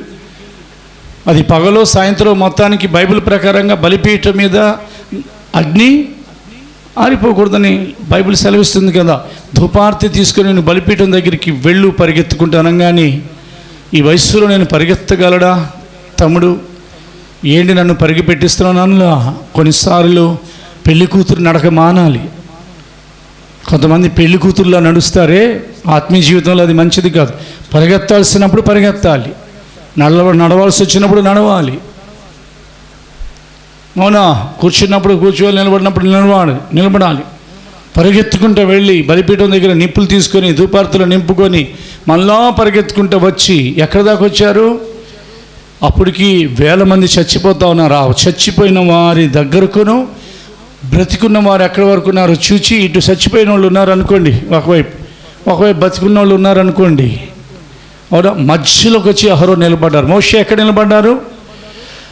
అది పగలో సాయంత్రం మొత్తానికి బైబిల్ ప్రకారంగా బలిపీఠం మీద అగ్ని ఆరిపోకూడదని బైబిల్ సెలవిస్తుంది కదా. ధూపార్తి తీసుకొని నేను బలిపీఠం దగ్గరికి వెళ్ళు పరిగెత్తుకుంటూ అనగానే, ఈ వయస్సులో నేను పరిగెత్తగలడా తమ్ముడు, ఏంటి నన్ను పరిగి పెట్టిస్తున్నాను. కొన్నిసార్లు పెళ్లి కూతురు నడక మానాలి. కొంతమంది పెళ్లి కూతురులా నడుస్తారే, ఆత్మీయ జీవితంలో అది మంచిది కాదు. పరిగెత్తాల్సినప్పుడు పరిగెత్తాలి, నడవాల్సి వచ్చినప్పుడు నడవాలి. అవునా, కూర్చున్నప్పుడు కూర్చోవాలి, నిలబడినప్పుడు నిలబడాలి. పరిగెత్తుకుంటూ వెళ్ళి బలిపీఠం దగ్గర నిప్పులు తీసుకొని ధూపార్తులు నింపుకొని మళ్ళా పరిగెత్తుకుంటూ వచ్చి ఎక్కడి దాకా వచ్చారు? అప్పటికి వేల మంది చచ్చిపోతా ఉన్నారు. ఆ చచ్చిపోయిన వారి దగ్గరకును బ్రతికున్న వారు ఎక్కడి వరకు ఉన్నారు చూచి, ఇటు చచ్చిపోయిన వాళ్ళు ఉన్నారు అనుకోండి ఒకవైపు బతికున్న వాళ్ళు ఉన్నారు అనుకోండి. అవునా, మధ్యలోకి వచ్చి అహరోను నిలబడ్డారు. మోషే ఎక్కడ నిలబడ్డారు?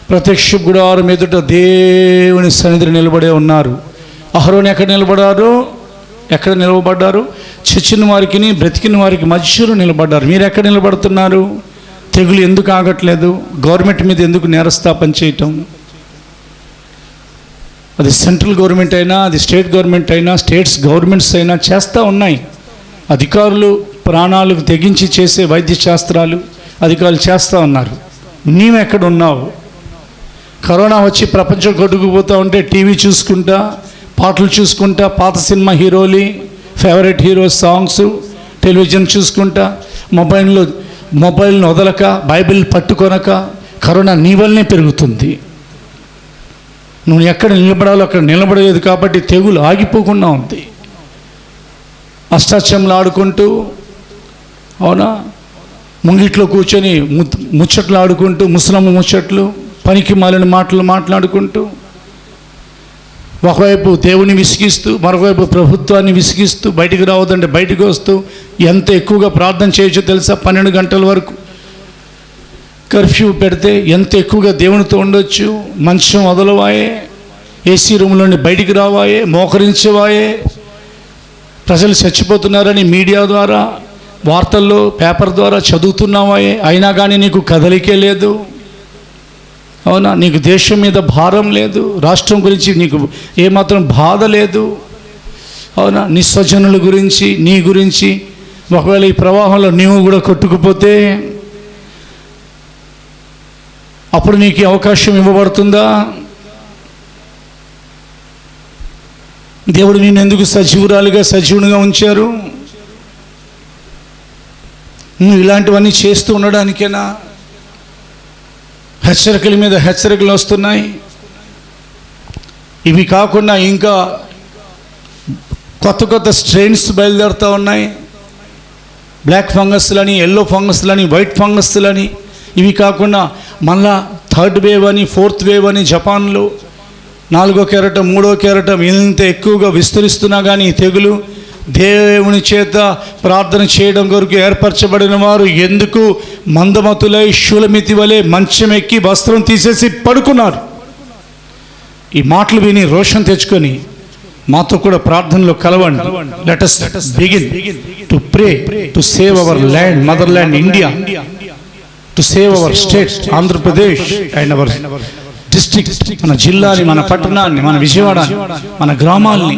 ప్రత్యక్ష గుడారం ఎదుట దేవుని సన్నిధిలో నిలబడే ఉన్నారు. అహరోను ఎక్కడ నిలబడ్డారు? చచ్చిన వారికి బ్రతికిన వారికి మధ్యలో నిలబడ్డారు. మీరు ఎక్కడ నిలబడుతున్నారు? తెగులు ఎందుకు ఆగట్లేదు? గవర్నమెంట్ మీద ఎందుకు నేరస్థాపన చేయటం? అది సెంట్రల్ గవర్నమెంట్ అయినా, అది స్టేట్ గవర్నమెంట్ అయినా, స్టేట్స్ గవర్నమెంట్స్ అయినా చేస్తూ ఉన్నాయి. అధికారులు ప్రాణాలకు తెగించి చేసే వైద్య శాస్త్రాలు అధికారులు చేస్తూ ఉన్నారు. నీవెక్కడ ఉన్నావు? కరోనా వచ్చి ప్రపంచం కొట్టుకుపోతూ ఉంటే టీవీ చూసుకుంటా, పాటలు చూసుకుంటా, పాత సినిమా హీరోలు, ఫేవరెట్ హీరో సాంగ్స్, టెలివిజన్ చూసుకుంటా, మొబైల్ని వదలక, బైబిల్ పట్టుకొనక కరోనా నీ వల్లనే పెరుగుతుంది. నువ్వు ఎక్కడ నిలబడాలో అక్కడ నిలబడలేదు కాబట్టి తెగులు ఆగిపోకుండా ఉంది. అష్టాచమ్లు ఆడుకుంటూ, అవునా, ముంగిట్లో కూర్చొని ముచ్చట్లు ఆడుకుంటూ, ముసలమ్మ ముచ్చట్లు, పనికి మాలిన మాటలు మాట్లాడుకుంటూ, ఒకవైపు దేవుని విసిగిస్తూ, మరొకవైపు ప్రభుత్వాన్ని విసిగిస్తూ, బయటికి రావద్దంటే బయటికి వస్తూ, ఎంత ఎక్కువగా ప్రార్థన చేయొచ్చో తెలుసా? 12 గంటల వరకు కర్ఫ్యూ పెడితే ఎంత ఎక్కువగా దేవునితో ఉండొచ్చు. మంచం వదలవాయే, ఏసీ రూమ్లోని బయటికి రావాయే, మోకరించవాయే. ప్రజలు చచ్చిపోతున్నారని మీడియా ద్వారా, వార్తల్లో, పేపర్ ద్వారా చదువుతున్నావాయే, అయినా కానీ నీకు కదలికే లేదు. అవునా, నీకు దేశం మీద భారం లేదు, రాష్ట్రం గురించి నీకు ఏమాత్రం బాధ లేదు. అవునా, నీ స్వజనుల గురించి, నీ గురించి ఒకవేళ ఈ ప్రవాహంలో నీవు కూడా కొట్టుకుపోతే అప్పుడు నీకు అవకాశం ఇవ్వబడుతుందా? దేవుడు నిన్ను ఎందుకు సజీవునిగా ఉంచారు? నువ్వు ఇలాంటివన్నీ చేస్తూ ఉండడానికేనా? హెచ్చరికల మీద హెచ్చరికలు వస్తున్నాయి. ఇవి కాకుండా ఇంకా కొత్త స్ట్రెయిన్స్ బయలుదేరుతూ ఉన్నాయి. బ్లాక్ ఫంగస్లని, ఎల్లో ఫంగస్లని, వైట్ ఫంగస్లని. ఇవి కాకుండా మళ్ళా 3rd వేవ్ అని, 4th వేవ్ అని జపాన్లో 4వ కెరటం, 3వ కెరటం ఇంత ఎక్కువగా విస్తరిస్తున్నా కానీ ఈ తెగులు దేవుని చేత ప్రార్థన చేయడం కొరకు ఏర్పరచబడిన వారు ఎందుకు మందమతులై శూలమితి వలె మంచం ఎక్కి వస్త్రం తీసేసి పడుకున్నారు? ఈ మాటలు విని రోషం తెచ్చుకొని మాతో కూడా ప్రార్థనలో కలవండి. Let us begin to pray to save our land, motherland India, to save our state Andhra Pradesh and our district, మన జిల్లాని, మన పట్టణాన్ని, మన విజయవాడని, మన గ్రామాల్ని,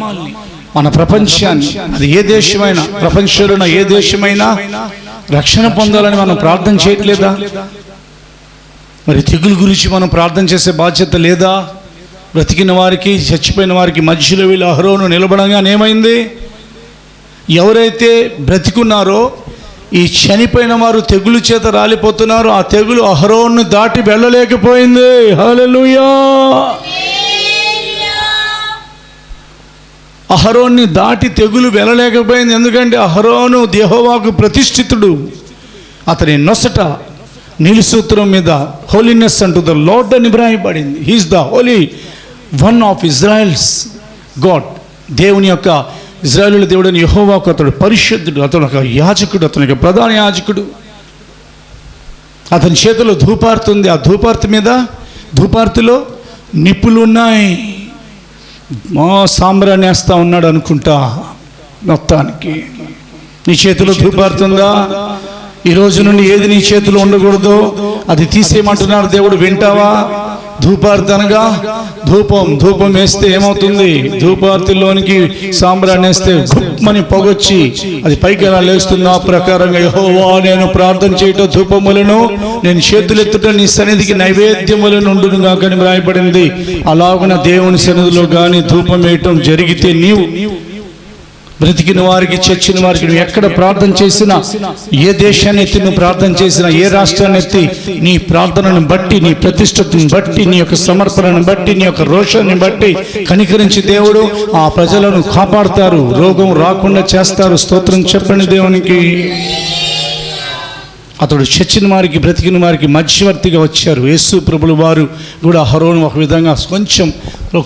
మన ప్రపంచాన్ని, అది ఏ దేశమైనా, ప్రపంచంలో ఏ దేశమైనా రక్షణ పొందాలని మనం ప్రార్థన చేయట్లేదా? మరి తెగులు గురించి మనం ప్రార్థన చేసే బాధ్యత లేదా? బ్రతికిన వారికి, చచ్చిపోయిన వారికి మధ్యలో వీళ్ళు అహరోను నిలబడంగా ఏమైంది? ఎవరైతే బ్రతికున్నారో ఈ చనిపోయిన వారు తెగులు చేత రాలిపోతున్నారు. ఆ తెగులు అహరోన్ను దాటి వెళ్ళలేకపోయింది. హల్లెలూయా. అహరోన్ని దాటి తెగులు వెళ్ళలేకపోయింది. ఎందుకంటే అహరోను యెహోవాకు ప్రతిష్ఠితుడు. అతని నొసట నీలిసూత్రం మీద హోలీనెస్ అంటూ ద లార్డ్ అని వ్రాయబడింది. He's the holy one of Israel's god. దేవుని యొక్క ఇజ్రాయేలు దేవుడని యెహోవాకు అతడు పరిశుద్ధుడు, అతను ఒక యాజకుడు, అతని యొక్క ప్రధాన యాజకుడు. అతని చేతిలో ధూపార్తి ఉంది. ఆ ధూపార్తిలో నిప్పులు ఉన్నాయి. సాంబ్రాన్ని వేస్తా ఉన్నాడు అనుకుంటా. మొత్తానికి నీ చేతిలో ధూపార్తి ఉందా? ఈ రోజు నుండి ఏది నీ చేతిలో ఉండకూడదో అది తీసేయమంటున్నాడు దేవుడు. వింటావా? ధూపార్తి అనగా ధూపం వేస్తే ఏమవుతుంది? ధూపార్తిలోనికి సాంబ్రాన్ని వేస్తే గుప్పమని పొగొచ్చి అది పైకి ఎలా లేస్తుందో ఆ ప్రకారంగా యెహోవా నేను ప్రార్థన చేయటం ధూపములను, నేను చేతులెత్తుట నీ సన్నిధికి నైవేద్యములను ఉండును గాక అని వ్రాయబడింది. అలాగున దేవుని సన్నిధిలో కానీ ధూపం వేయటం జరిగితే నీవు బ్రతికిన వారికి, చచ్చిన వారికి, నువ్వు ఎక్కడ ప్రార్థన చేసినా, ఏ దేశాన్ని ఎత్తి నువ్వు ప్రార్థన చేసినా, ఏ రాష్ట్రాన్ని ఎత్తి నీ ప్రార్థనను బట్టి, నీ ప్రతిష్టతను బట్టి, నీ యొక్క సమర్పణను బట్టి, నీ యొక్క రోషాన్ని బట్టి కనికరించి దేవుడు ఆ ప్రజలను కాపాడుతారు, రోగం రాకుండా చేస్తారు. స్తోత్రం చెప్పండి దేవునికి. అతడు చచ్చిన వారికి, బ్రతికిన వారికి మధ్యవర్తిగా వచ్చారు. యేసు ప్రభులు వారు కూడా అహరోన్ ఒక విధంగా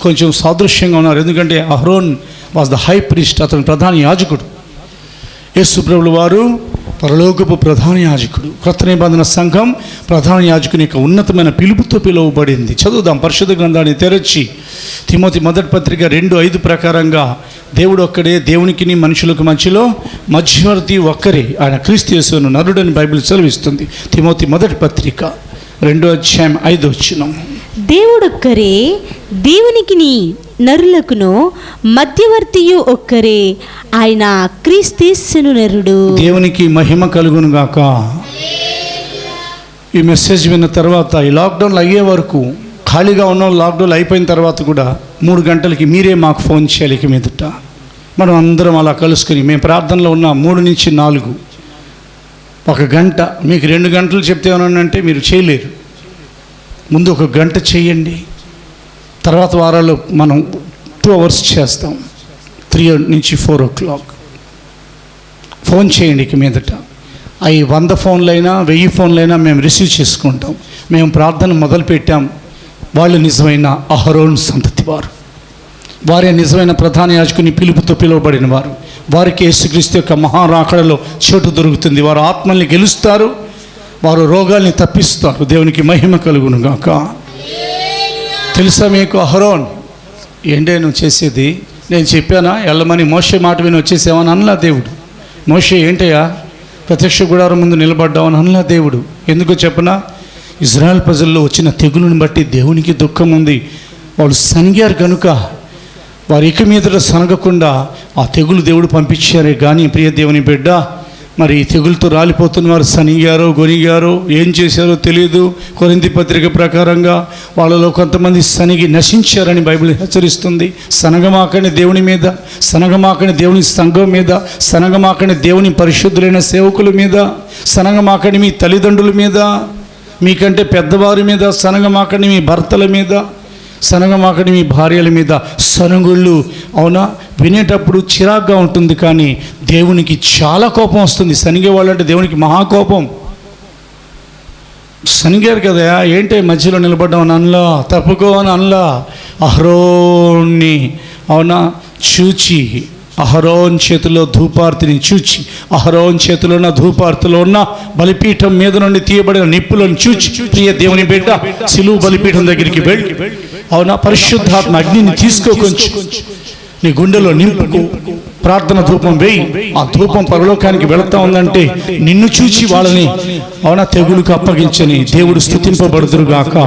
కొంచెం సాదృశ్యంగా ఉన్నారు. ఎందుకంటే Aaron was the high priest, అతను ప్రధాన యాజకుడు. యేసు ప్రభుల వారు పరలోకపు ప్రధాన యాజకుడు. క్రొత్త నిబంధన సంఘం ప్రధాన యాజకుని యొక్క ఉన్నతమైన పిలుపుతో పిలువబడింది. చదువుదాం పరిశుద్ధ గ్రంథాన్ని తెరచి. తిమోతి మొదటి పత్రిక 2:5 ప్రకారంగా దేవుడు ఒక్కడే, దేవునికి మనుషులకు మధ్యలో మధ్యవర్తి ఒక్కరే, ఆయన క్రీస్తు యేసును నరుడని బైబిల్ సెలవిస్తుంది. తిమోతి మొదటి పత్రిక 2:5. దేవుడొక్కరే, దేవునికిని నరులకును మధ్యవర్తియు ఒక్కరే, ఆయన క్రీస్తు నరుడు. దేవునికి మహిమ కలుగును గాక. ఈ మెసేజ్ విన్న తర్వాత ఈ లాక్డౌన్లు అయ్యే వరకు ఖాళీగా ఉన్న లాక్డౌన్ అయిపోయిన తర్వాత కూడా 3 గంటలకి మీరే మాకు ఫోన్ చేయాలి. ఇక మీదట మనం అందరం అలా కలుసుకొని మేము ప్రార్థనలో ఉన్న 3 నుంచి 4 1 గంట. మీకు 2 గంటలు చెప్తే ఏమనంటే మీరు చేయలేరు. ముందు 1 గంట చేయండి. తర్వాత వారాల్లో మనం 2 hours చేస్తాం. 3 నుంచి 4 o'clock ఫోన్ చేయండి. ఇక మీదట అవి 100 ఫోన్లైనా 1000 ఫోన్లైనా మేము రిసీవ్ చేసుకుంటాం. మేము ప్రార్థన మొదలుపెట్టాం. వాళ్ళు నిజమైన అహరోన్ సంతతి వారు, వారే నిజమైన ప్రధాన యాజకుని పిలుపుతో పిలువబడిన వారు. వారికి యేసుక్రీస్తు యొక్క మహారాకడలో చోటు దొరుకుతుంది. వారు ఆత్మల్ని గెలుస్తారు, వారు రోగాల్ని తప్పిస్తారు. దేవునికి మహిమ కలుగును గాక. తెలుసా మీకు అహరోన్ ఏంటే నువ్వు చేసేది? నేను చెప్పానా వెళ్ళమని? మోషే మాట విని వచ్చేసావని అనలా దేవుడు. మోషే ఏంటయ్యా ప్రత్యక్ష గుడారం ముందు నిలబడ్డావని అనలా దేవుడు. ఎందుకో చెప్పనా? ఇజ్రాయెల్ ప్రజల్లో వచ్చిన తెగులుని బట్టి దేవునికి దుఃఖం ఉంది. వాళ్ళు సనిగారు కనుక వారు ఇక మీదట సనగకుండా ఆ తెగులు దేవుడు పంపించారే. కానీ ప్రియ దేవుని బిడ్డ, మరి ఈ తెగులతో రాలిపోతున్న వారు సనిగారో గొనిగారో ఏం చేశారో తెలియదు. కొరింథీ పత్రిక ప్రకారంగా వాళ్ళలో కొంతమంది సనిగి నశించారని బైబిల్ హెచ్చరిస్తుంది. సనగమాకని దేవుని మీద, సనగమాకని దేవుని సంఘం మీద, సనగమాకని దేవుని పరిశుద్ధులైన సేవకుల మీద, సనగమాకని మీ తల్లిదండ్రుల మీద, మీకంటే పెద్దవారి మీద, సనగమాకని మీ భర్తల మీద, సనగమాకని మీ భార్యల మీద సనుగుళ్ళు. అవునా? వినేటప్పుడు చిరాగ్గా ఉంటుంది, కానీ దేవునికి చాలా కోపం వస్తుంది. సనిగే వాళ్ళంటే దేవునికి మహాకోపం. సనిగారు కదా, ఏంటి మధ్యలో నిలబడ్డామని అనలా, తప్పుకో అని అనలా. అహరోన్ని అవునా చూచి, అహరోన్ చేతిలో ధూపార్తిని చూచి, అహరోన్ చేతిలో ఉన్న ధూపార్తిలో ఉన్న బలిపీఠం మీద నుండి తీయబడిన నిప్పులను చూచి, ప్రియ దేవుని బిడ్డ సిలువ బలిపీఠం దగ్గరికి వెళ్ళి అవునా పరిశుద్ధాత్మ అగ్నిని తీసుకో, కొంచెం నీ గుండెలో నింపుకు, ప్రార్థన ధూపం వేయి. ఆ ధూపం పరలోకానికి వెళుతూ ఉందంటే నిన్ను చూచి వాళ్ళని అవునా తెగులుకు అప్పగించని దేవుడు స్తుతింపబడుదురుగాక.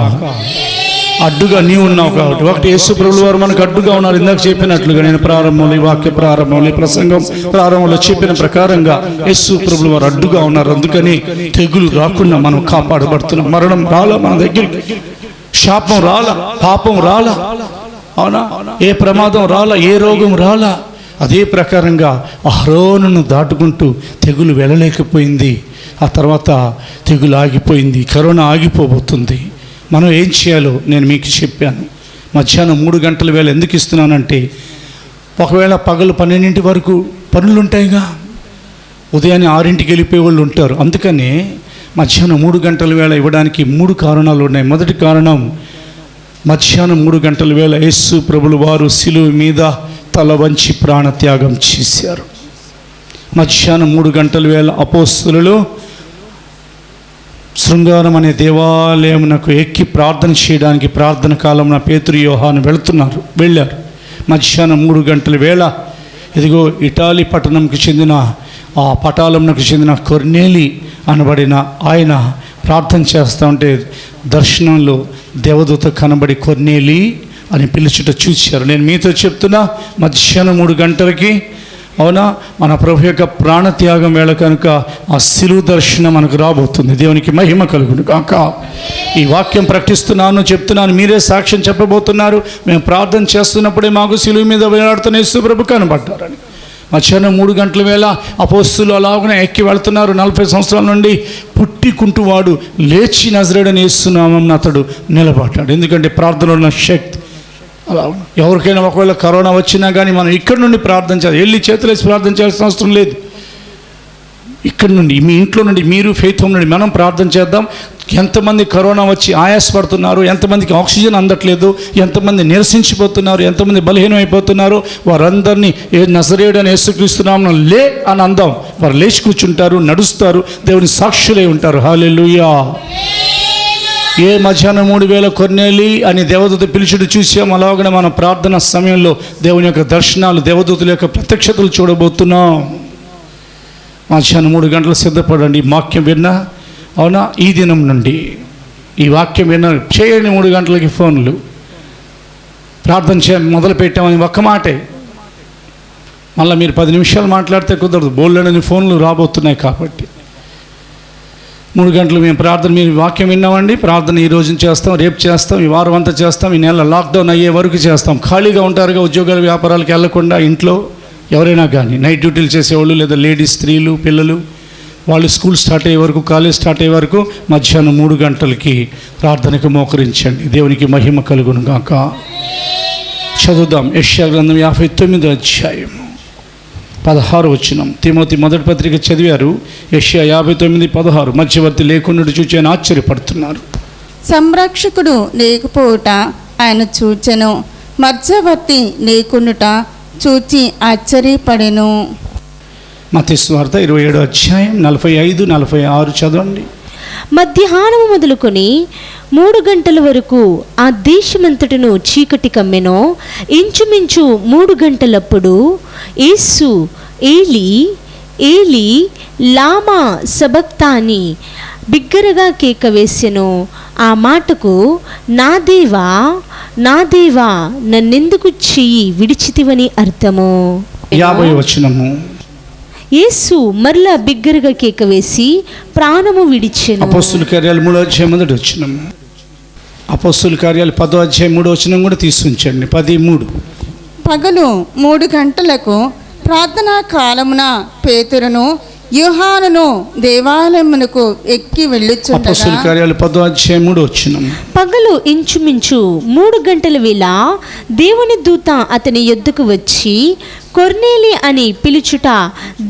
అడ్డుగా నీవు ఉన్నావు కాబట్టి. ఒకటి యేసు ప్రభువు వారు మనకు అడ్డుగా ఉన్నారు. ఇందాక చెప్పినట్లుగా నేను ప్రారంభంలో, ఈ వాక్య ప్రారంభంలో, ఈ ప్రసంగం ప్రారంభంలో చెప్పిన ప్రకారంగా యేసు ప్రభువు వారు అడ్డుగా ఉన్నారు. అందుకని తెగులు రాకుండా మనం కాపాడబడుతున్నాం. మరణం రాలా మన దగ్గరికి, శాపం రాలా, పాపం రాలా, అవునా ఏ ప్రమాదం రాలా, ఏ రోగం రాలా. అదే ప్రకారంగా అహరోనును దాటుకుంటూ తెగులు వెళ్ళలేకపోయింది. ఆ తర్వాత తెగులు ఆగిపోయింది. కరోనా ఆగిపోబోతుంది. మనం ఏం చేయాలో నేను మీకు చెప్పాను. మధ్యాహ్నం 3 గంటల వేళ ఎందుకు ఇస్తున్నానంటే, ఒకవేళ పగలు 12 వరకు పనులు ఉంటాయిగా, ఉదయాన్నే 6ంటికి వెళ్ళిపోయే వాళ్ళు ఉంటారు. అందుకనే మధ్యాహ్నం 3 గంటల వేళ ఇవ్వడానికి 3 కారణాలు ఉన్నాయి. మొదటి కారణం, మధ్యాహ్నం 3 గంటల వేళ యేసు ప్రభులు వారు శిలువ మీద తల వంచి ప్రాణత్యాగం చేశారు. మధ్యాహ్నం 3 గంటల వేళ అపోస్తలులు శృంగారం అనే దేవాలయమునకు ఎక్కి ప్రార్థన చేయడానికి ప్రార్థన కాలంలో పేతురు యోహాను వెళ్ళారు. మధ్యాహ్నం 3 గంటల వేళ ఇదిగో ఇటాలీ పట్టణంకి చెందిన ఆ పటాలంకు చెందిన కొర్నేలి అనబడిన ఆయన ప్రార్థన చేస్తూ ఉంటే దర్శనంలో దేవదూత కనబడి కొర్నేలి అని పిలుచుట చూశారు. నేను మీతో చెప్తున్నా, మధ్యాహ్నం 3 గంటలకి అవునా మన ప్రభు యొక్క ప్రాణత్యాగం వేళ కనుక ఆ శిలువ దర్శనం మనకు రాబోతుంది. దేవునికి మహిమ కలుగును కాక. ఈ వాక్యం ప్రకటిస్తున్నాను, చెప్తున్నాను, మీరే సాక్ష్యం చెప్పబోతున్నారు. మేము ప్రార్థన చేస్తున్నప్పుడే మాకు శిలువ మీద వేలాడుతున్న యేసు ప్రభు కనబడ్డారని. మధ్యాహ్నం 3 గంటల వేళ అపోస్తలులు అలాగనే ఎక్కి వెళ్తున్నారు. 40 సంవత్సరాల నుండి పుట్టికుంటువాడు లేచి నజరేయుడైన యేసు నామమున అతడు నిలబడ్డాడు. ఎందుకంటే ప్రార్థనలో ఉన్న శక్తి. అలా ఎవరికైనా ఒకవేళ కరోనా వచ్చినా కానీ మనం ఇక్కడ నుండి ప్రార్థన చేయాలి. వెళ్ళి చేతులేసి ప్రార్థన చేయాల్సిన అవసరం లేదు. ఇక్కడ నుండి మీ ఇంట్లో నుండి మీరు ఫెయిత్ హోమ్ నుండి మనం ప్రార్థన చేద్దాం. ఎంతమంది కరోనా వచ్చి ఆయాసపడుతున్నారు, ఎంతమందికి ఆక్సిజన్ అందట్లేదు, ఎంతమంది నిరసించిపోతున్నారు, ఎంతమంది బలహీనం అయిపోతున్నారు, వారందరినీ నజరేయుడైన యేసుక్రీస్తు నామమున లే అని అందాం. వారు లేచి కూర్చుంటారు, నడుస్తారు, దేవుని సాక్షులై ఉంటారు. హల్లెలూయా. ఏ మధ్యాహ్నం 3 కొర్నేలి అని దేవదూత పిలుచుడు చూసాం. అలాగనే మన ప్రార్థన సమయంలో దేవుని యొక్క దర్శనాలు, దేవదూతుల యొక్క ప్రత్యక్షతలు చూడబోతున్నాం. మధ్యాహ్నం 3 గంటలు సిద్ధపడండి. వాక్యం విన్నా అవునా, ఈ దినం నుండి ఈ వాక్యం విన్నా చేయండి. 3 గంటలకి ఫోన్లు ప్రార్థన మొదలు పెట్టామని ఒక్క మాటే. మళ్ళీ మీరు 10 నిమిషాలు మాట్లాడితే కుదరదు. బోల్డని ఫోన్లు రాబోతున్నాయి కాబట్టి 3 గంటలు మేము ప్రార్థన, మీరు వాక్యం విన్నామండి. ప్రార్థన ఈ రోజు చేస్తాం, రేపు చేస్తాం, ఈ వారం అంతా చేస్తాం, ఈ నెల లాక్డౌన్ అయ్యే వరకు చేస్తాం. ఖాళీగా ఉంటారుగా, ఉద్యోగాలు వ్యాపారాలకు వెళ్లకుండా ఇంట్లో ఎవరైనా కానీ నైట్ డ్యూటీలు చేసేవాళ్ళు, లేదా లేడీస్, స్త్రీలు, పిల్లలు, వాళ్ళు స్కూల్ స్టార్ట్ అయ్యే వరకు, కాలేజ్ స్టార్ట్ అయ్యే వరకు మధ్యాహ్నం 3 గంటలకి ప్రార్థనకు మోకరించండి. దేవునికి మహిమ కలుగును గాక. చదువుదాం. యెషయా గ్రంథం 59వ అధ్యాయం 16వ వచనం. తిమోతి మొదటి పత్రిక చదివారు. యెషయా 59:16. మధ్యవర్తి లేకుండా చూచి ఆయన ఆశ్చర్యపడుతున్నారు. సంరక్షకుడు లేకపోవుట ఆయన చూచెను, మధ్యవర్తి లేకుండుట చూచి ఆశ్చర్యపడెను. మత్తయి సువార్త 27వ అధ్యాయం 45-46 చదవండి. మధ్యాహ్నము మొదలుకొని 3 గంటల వరకు ఆ దేశమంతటను చీకటి కమ్మెను. ఇంచుమించు 3 గంటలప్పుడు యేసు ఏలీ ఏలీ లామా సబక్తాని బిగ్గరగా కేక వేసెను. ఆ మాటకు నా దేవా నా దేవా నన్నెందుకు చెయ్యి విడిచితివని అర్థము. 50వ వచనము. యేసు మరలా బిగ్గరగా కేక వేసి ప్రాణము విడిచెను. అపోస్తుల కార్యాలు 3వ అధ్యాయం 1వ వచనము. అపోస్తుల కార్యాలు 10వ అధ్యాయం 3వ వచనం కూడా తీసుంచండి. 10:3. పగలు 3 గంటలకు ప్రార్థనా కాలమున పేతురును యోహానును దేవాలయమునకు ఎక్కి వెళ్ళుచుండగా. అపోస్తుల కార్యాలు 10వ అధ్యాయం 3వ వచనం. పగలు ఇంచుమించు 3 గంటల వేళ దేవుని దూత అతని యొద్దకు వచ్చి కొర్నేలి అని పిలుచుట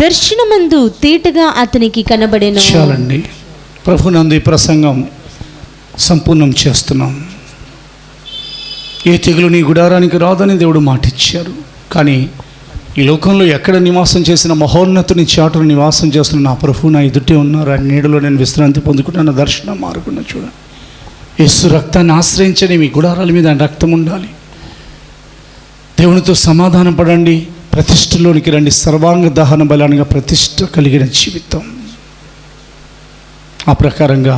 దర్శనమందు తేటగా అతనికి కనబడెను. చాలండి. ప్రభునందు ఈ ప్రసంగం సంపూర్ణం చేస్తున్నాం. ఏ తెగులు నీ గుడారానికి రాదని దేవుడు మాటిచ్చారు. కానీ ఈ లోకంలో ఎక్కడ నివాసం చేసిన మహోన్నతుని చాటును నివాసం చేస్తున్న నా ప్రభు నా ఎదుటే ఉన్నారు. ఆ నీడలో నేను విశ్రాంతి పొందుకుంటున్న దర్శనం మారుకున్న చూడ. యేసు రక్తాన్ని ఆశ్రయించని మీ గుడారాల మీద ఆయన రక్తం ఉండాలి. దేవునితో సమాధానం పడండి. ప్రతిష్టలోనికి రండి. సర్వాంగ దహన బలానికి ప్రతిష్ట కలిగిన జీవితం. ఆ ప్రకారంగా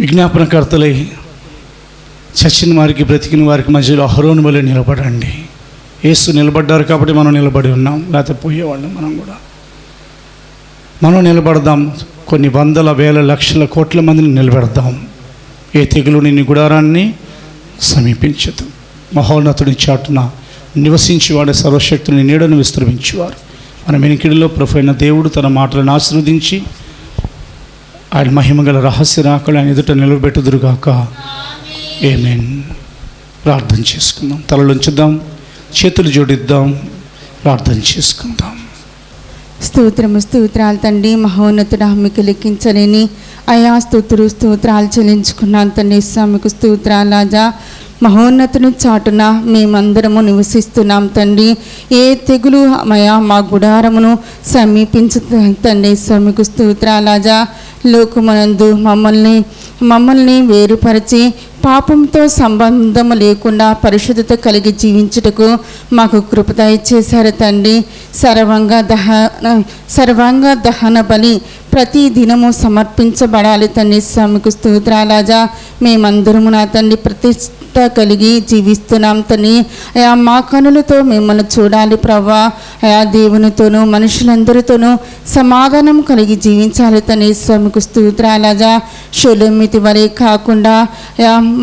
విజ్ఞాపనకర్తలై చచ్చిన వారికి బ్రతికిన వారికి మధ్యలో అహరోను వలె నిలబడండి. యేసు నిలబడ్డారు కాబట్టి మనం నిలబడి ఉన్నాం. లేకపోతే పోయేవాళ్ళం మనం నిలబడదాం. కొన్ని వందల వేల లక్షల కోట్ల మందిని నిలబెడదాం. ఏ తెగులు నిన్ను గుడారాన్ని సమీపించదు. మహోన్నతుడి చాటున నివసించేవాడే సర్వశక్తిని నీడను విస్తరించేవారు. మన వెనుకిడిలో ప్రభు అయిన దేవుడు తన మాటలను ఆశీర్వదించి ఆయన మహిమగల రహస్య రాకలు ఆయన ఎదుట నిలబెట్టుదురుగాక. ఆమేన్. ప్రార్థన చేసుకుందాం. తలలుంచుదాం, చేతులు జోడిద్దాం, ప్రార్థన చేసుకుందాం. స్తోత్రాలు తండ్రి, మహోన్నతుడా, మీకు లెక్కించలేని అయా స్తోత్రాలు చెల్లించుకున్నాను తండ్రి. మీకు స్తోత్రాలు రాజా. మహోన్నతుని చాటున మేమందరము నివసిస్తున్నాం తండ్రి. ఏ తెగులు అమయా మా గుడారమును సమీపించు తండ్రి. మీకు స్తోత్రాలు రాజా. లోకమునందు మమ్మల్ని వేరుపరిచి పాపంతో సంబంధము లేకుండా పరిశుద్ధత కలిగి జీవించుటకు మాకు కృప దయచేశారు తండ్రి. సర్వాంగ దహన బలి ప్రతి దినము సమర్పించబడాలి తండ్రి. మీకు స్తోత్రాలు రాజా. మేమందరము నా తండ్రి ప్రతిష్ట కలిగి జీవిస్తున్నాం తండ్రి. అయా మా కనులతో మిమ్మల్ని చూడాలి ప్రభా. అయా దేవునితోనూ మనుషులందరితోనూ సమాధానం కలిగి జీవించాలి తండ్రి. మీకు స్తోత్రాలు రాజా. షొలొమ్మితి వలె కాకుండా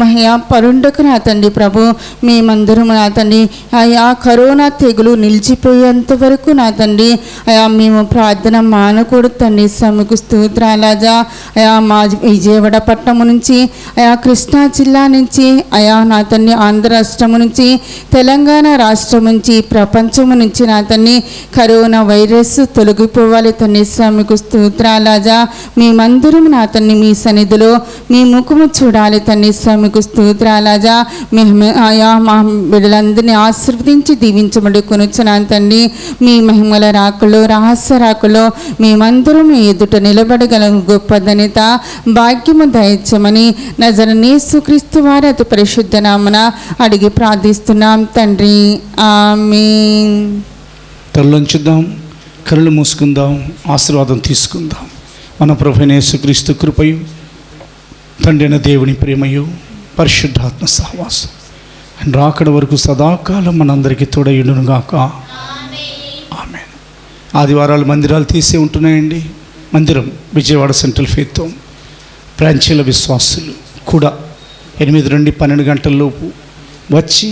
అయా పరుండకు నా తండ్రి ప్రభు. మేమందరం నా తండ్రి అయా కరోనా తెగులు నిలిచిపోయేంత వరకు నా తండ్రి అయా మేము ప్రార్థన మానకూడదు తండ్రి. మీకు స్తోత్రాలు రాజా. అయా మా విజయవాడ పట్టణం నుంచి, అయా కృష్ణా జిల్లా నుంచి, అయా నా తండ్రి ఆంధ్ర రాష్ట్రం నుంచి, తెలంగాణ రాష్ట్రం నుంచి, ప్రపంచం నుంచి నా తండ్రి కరోనా వైరస్ తొలగిపోవాలి తండ్రి. మీకు స్తోత్రాలు రాజా. మేమందరం నా తండ్రి మీ సన్నిధిలో మీ ముఖము చూడాలి తండ్రి. మీకు స్తోత్రాలు రాజా. ఆయా మా బిడ్డలందరినీ ఆశీర్వదించి దీవించబడి కొనుచున్నాను తండ్రి. మీ మహిమల రాకలో రహస్య రాకలో మేమందరం మీ ఎదుట నిలబడగల గొప్ప ధన్యత భాగ్యము దయచమని నజరేయుడైన యేసుక్రీస్తు వారి అతి పరిశుద్ధ నామమున అడిగి ప్రార్థిస్తున్నాం తండ్రి. ఆమేన్. తలలోంచుదాం, కళ్ళు మూసుకుందాం, ఆశీర్వాదం తీసుకుందాం. మన ప్రభువైన యేసుక్రీస్తు కృపయు, తండ్రి అయిన దేవుని ప్రేమయు, పరిశుద్ధాత్మ సహవాసం అండ్ రాకడ వరకు సదాకాలం మనందరికీ తోడయుండునుగాక. ఆమేన్. ఆదివారాలు మందిరాలు తీసే ఉంటున్నాయండి. మందిరం విజయవాడ సెంట్రల్ ఫెయిత్ హోమ్ బ్రాంచీల విశ్వాసులు కూడా 8 నుండి 12 గంటలలోపు వచ్చి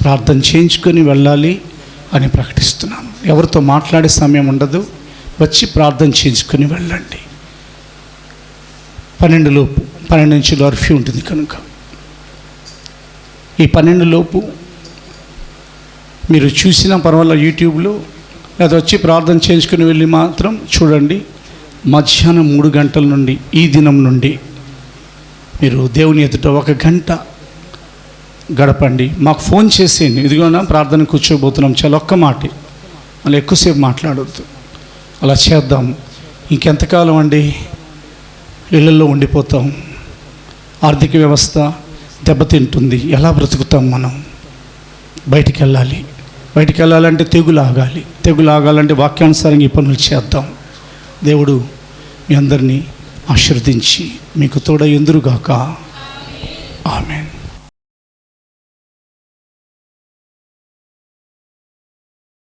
ప్రార్థన చేయించుకొని వెళ్ళాలి అని ప్రకటిస్తున్నాను. ఎవరితో మాట్లాడే సమయం ఉండదు. వచ్చి ప్రార్థన చేయించుకొని వెళ్ళండి. 12 లోపు, 12 నుంచి కర్ఫ్యూ ఉంటుంది కనుక ఈ 12 లోపు మీరు చూసిన పర్వాలేదు యూట్యూబ్లో, లేదా వచ్చి ప్రార్థన చేయించుకుని వెళ్ళి మాత్రం చూడండి. మధ్యాహ్నం 3 గంటల నుండి ఈ దినం నుండి మీరు దేవుని ఎదుట 1 గంట గడపండి. మాకు ఫోన్ చేసేయండి. ఇదిగోనా ప్రార్థన కూర్చోబోతున్నాం, చాలా ఒక్క మాట, మళ్ళీ ఎక్కువసేపు మాట్లాడొద్దు. అలా చేద్దాం. ఇంకెంతకాలం అండి ఇళ్ళల్లో ఉండిపోతాం. ఆర్థిక వ్యవస్థ దెబ్బతింటుంది. ఎలా బ్రతుకుతాం మనం? బయటికి వెళ్ళాలి. బయటికి వెళ్ళాలంటే తెగులు ఆగాలి. తెగులు ఆగాలంటే వాక్యానుసారంగా ఈ పనులు చేద్దాం. దేవుడు మీ అందరినీ ఆశీర్వదించి మీకు తోడ ఎందురుగాక. ఆమేన్.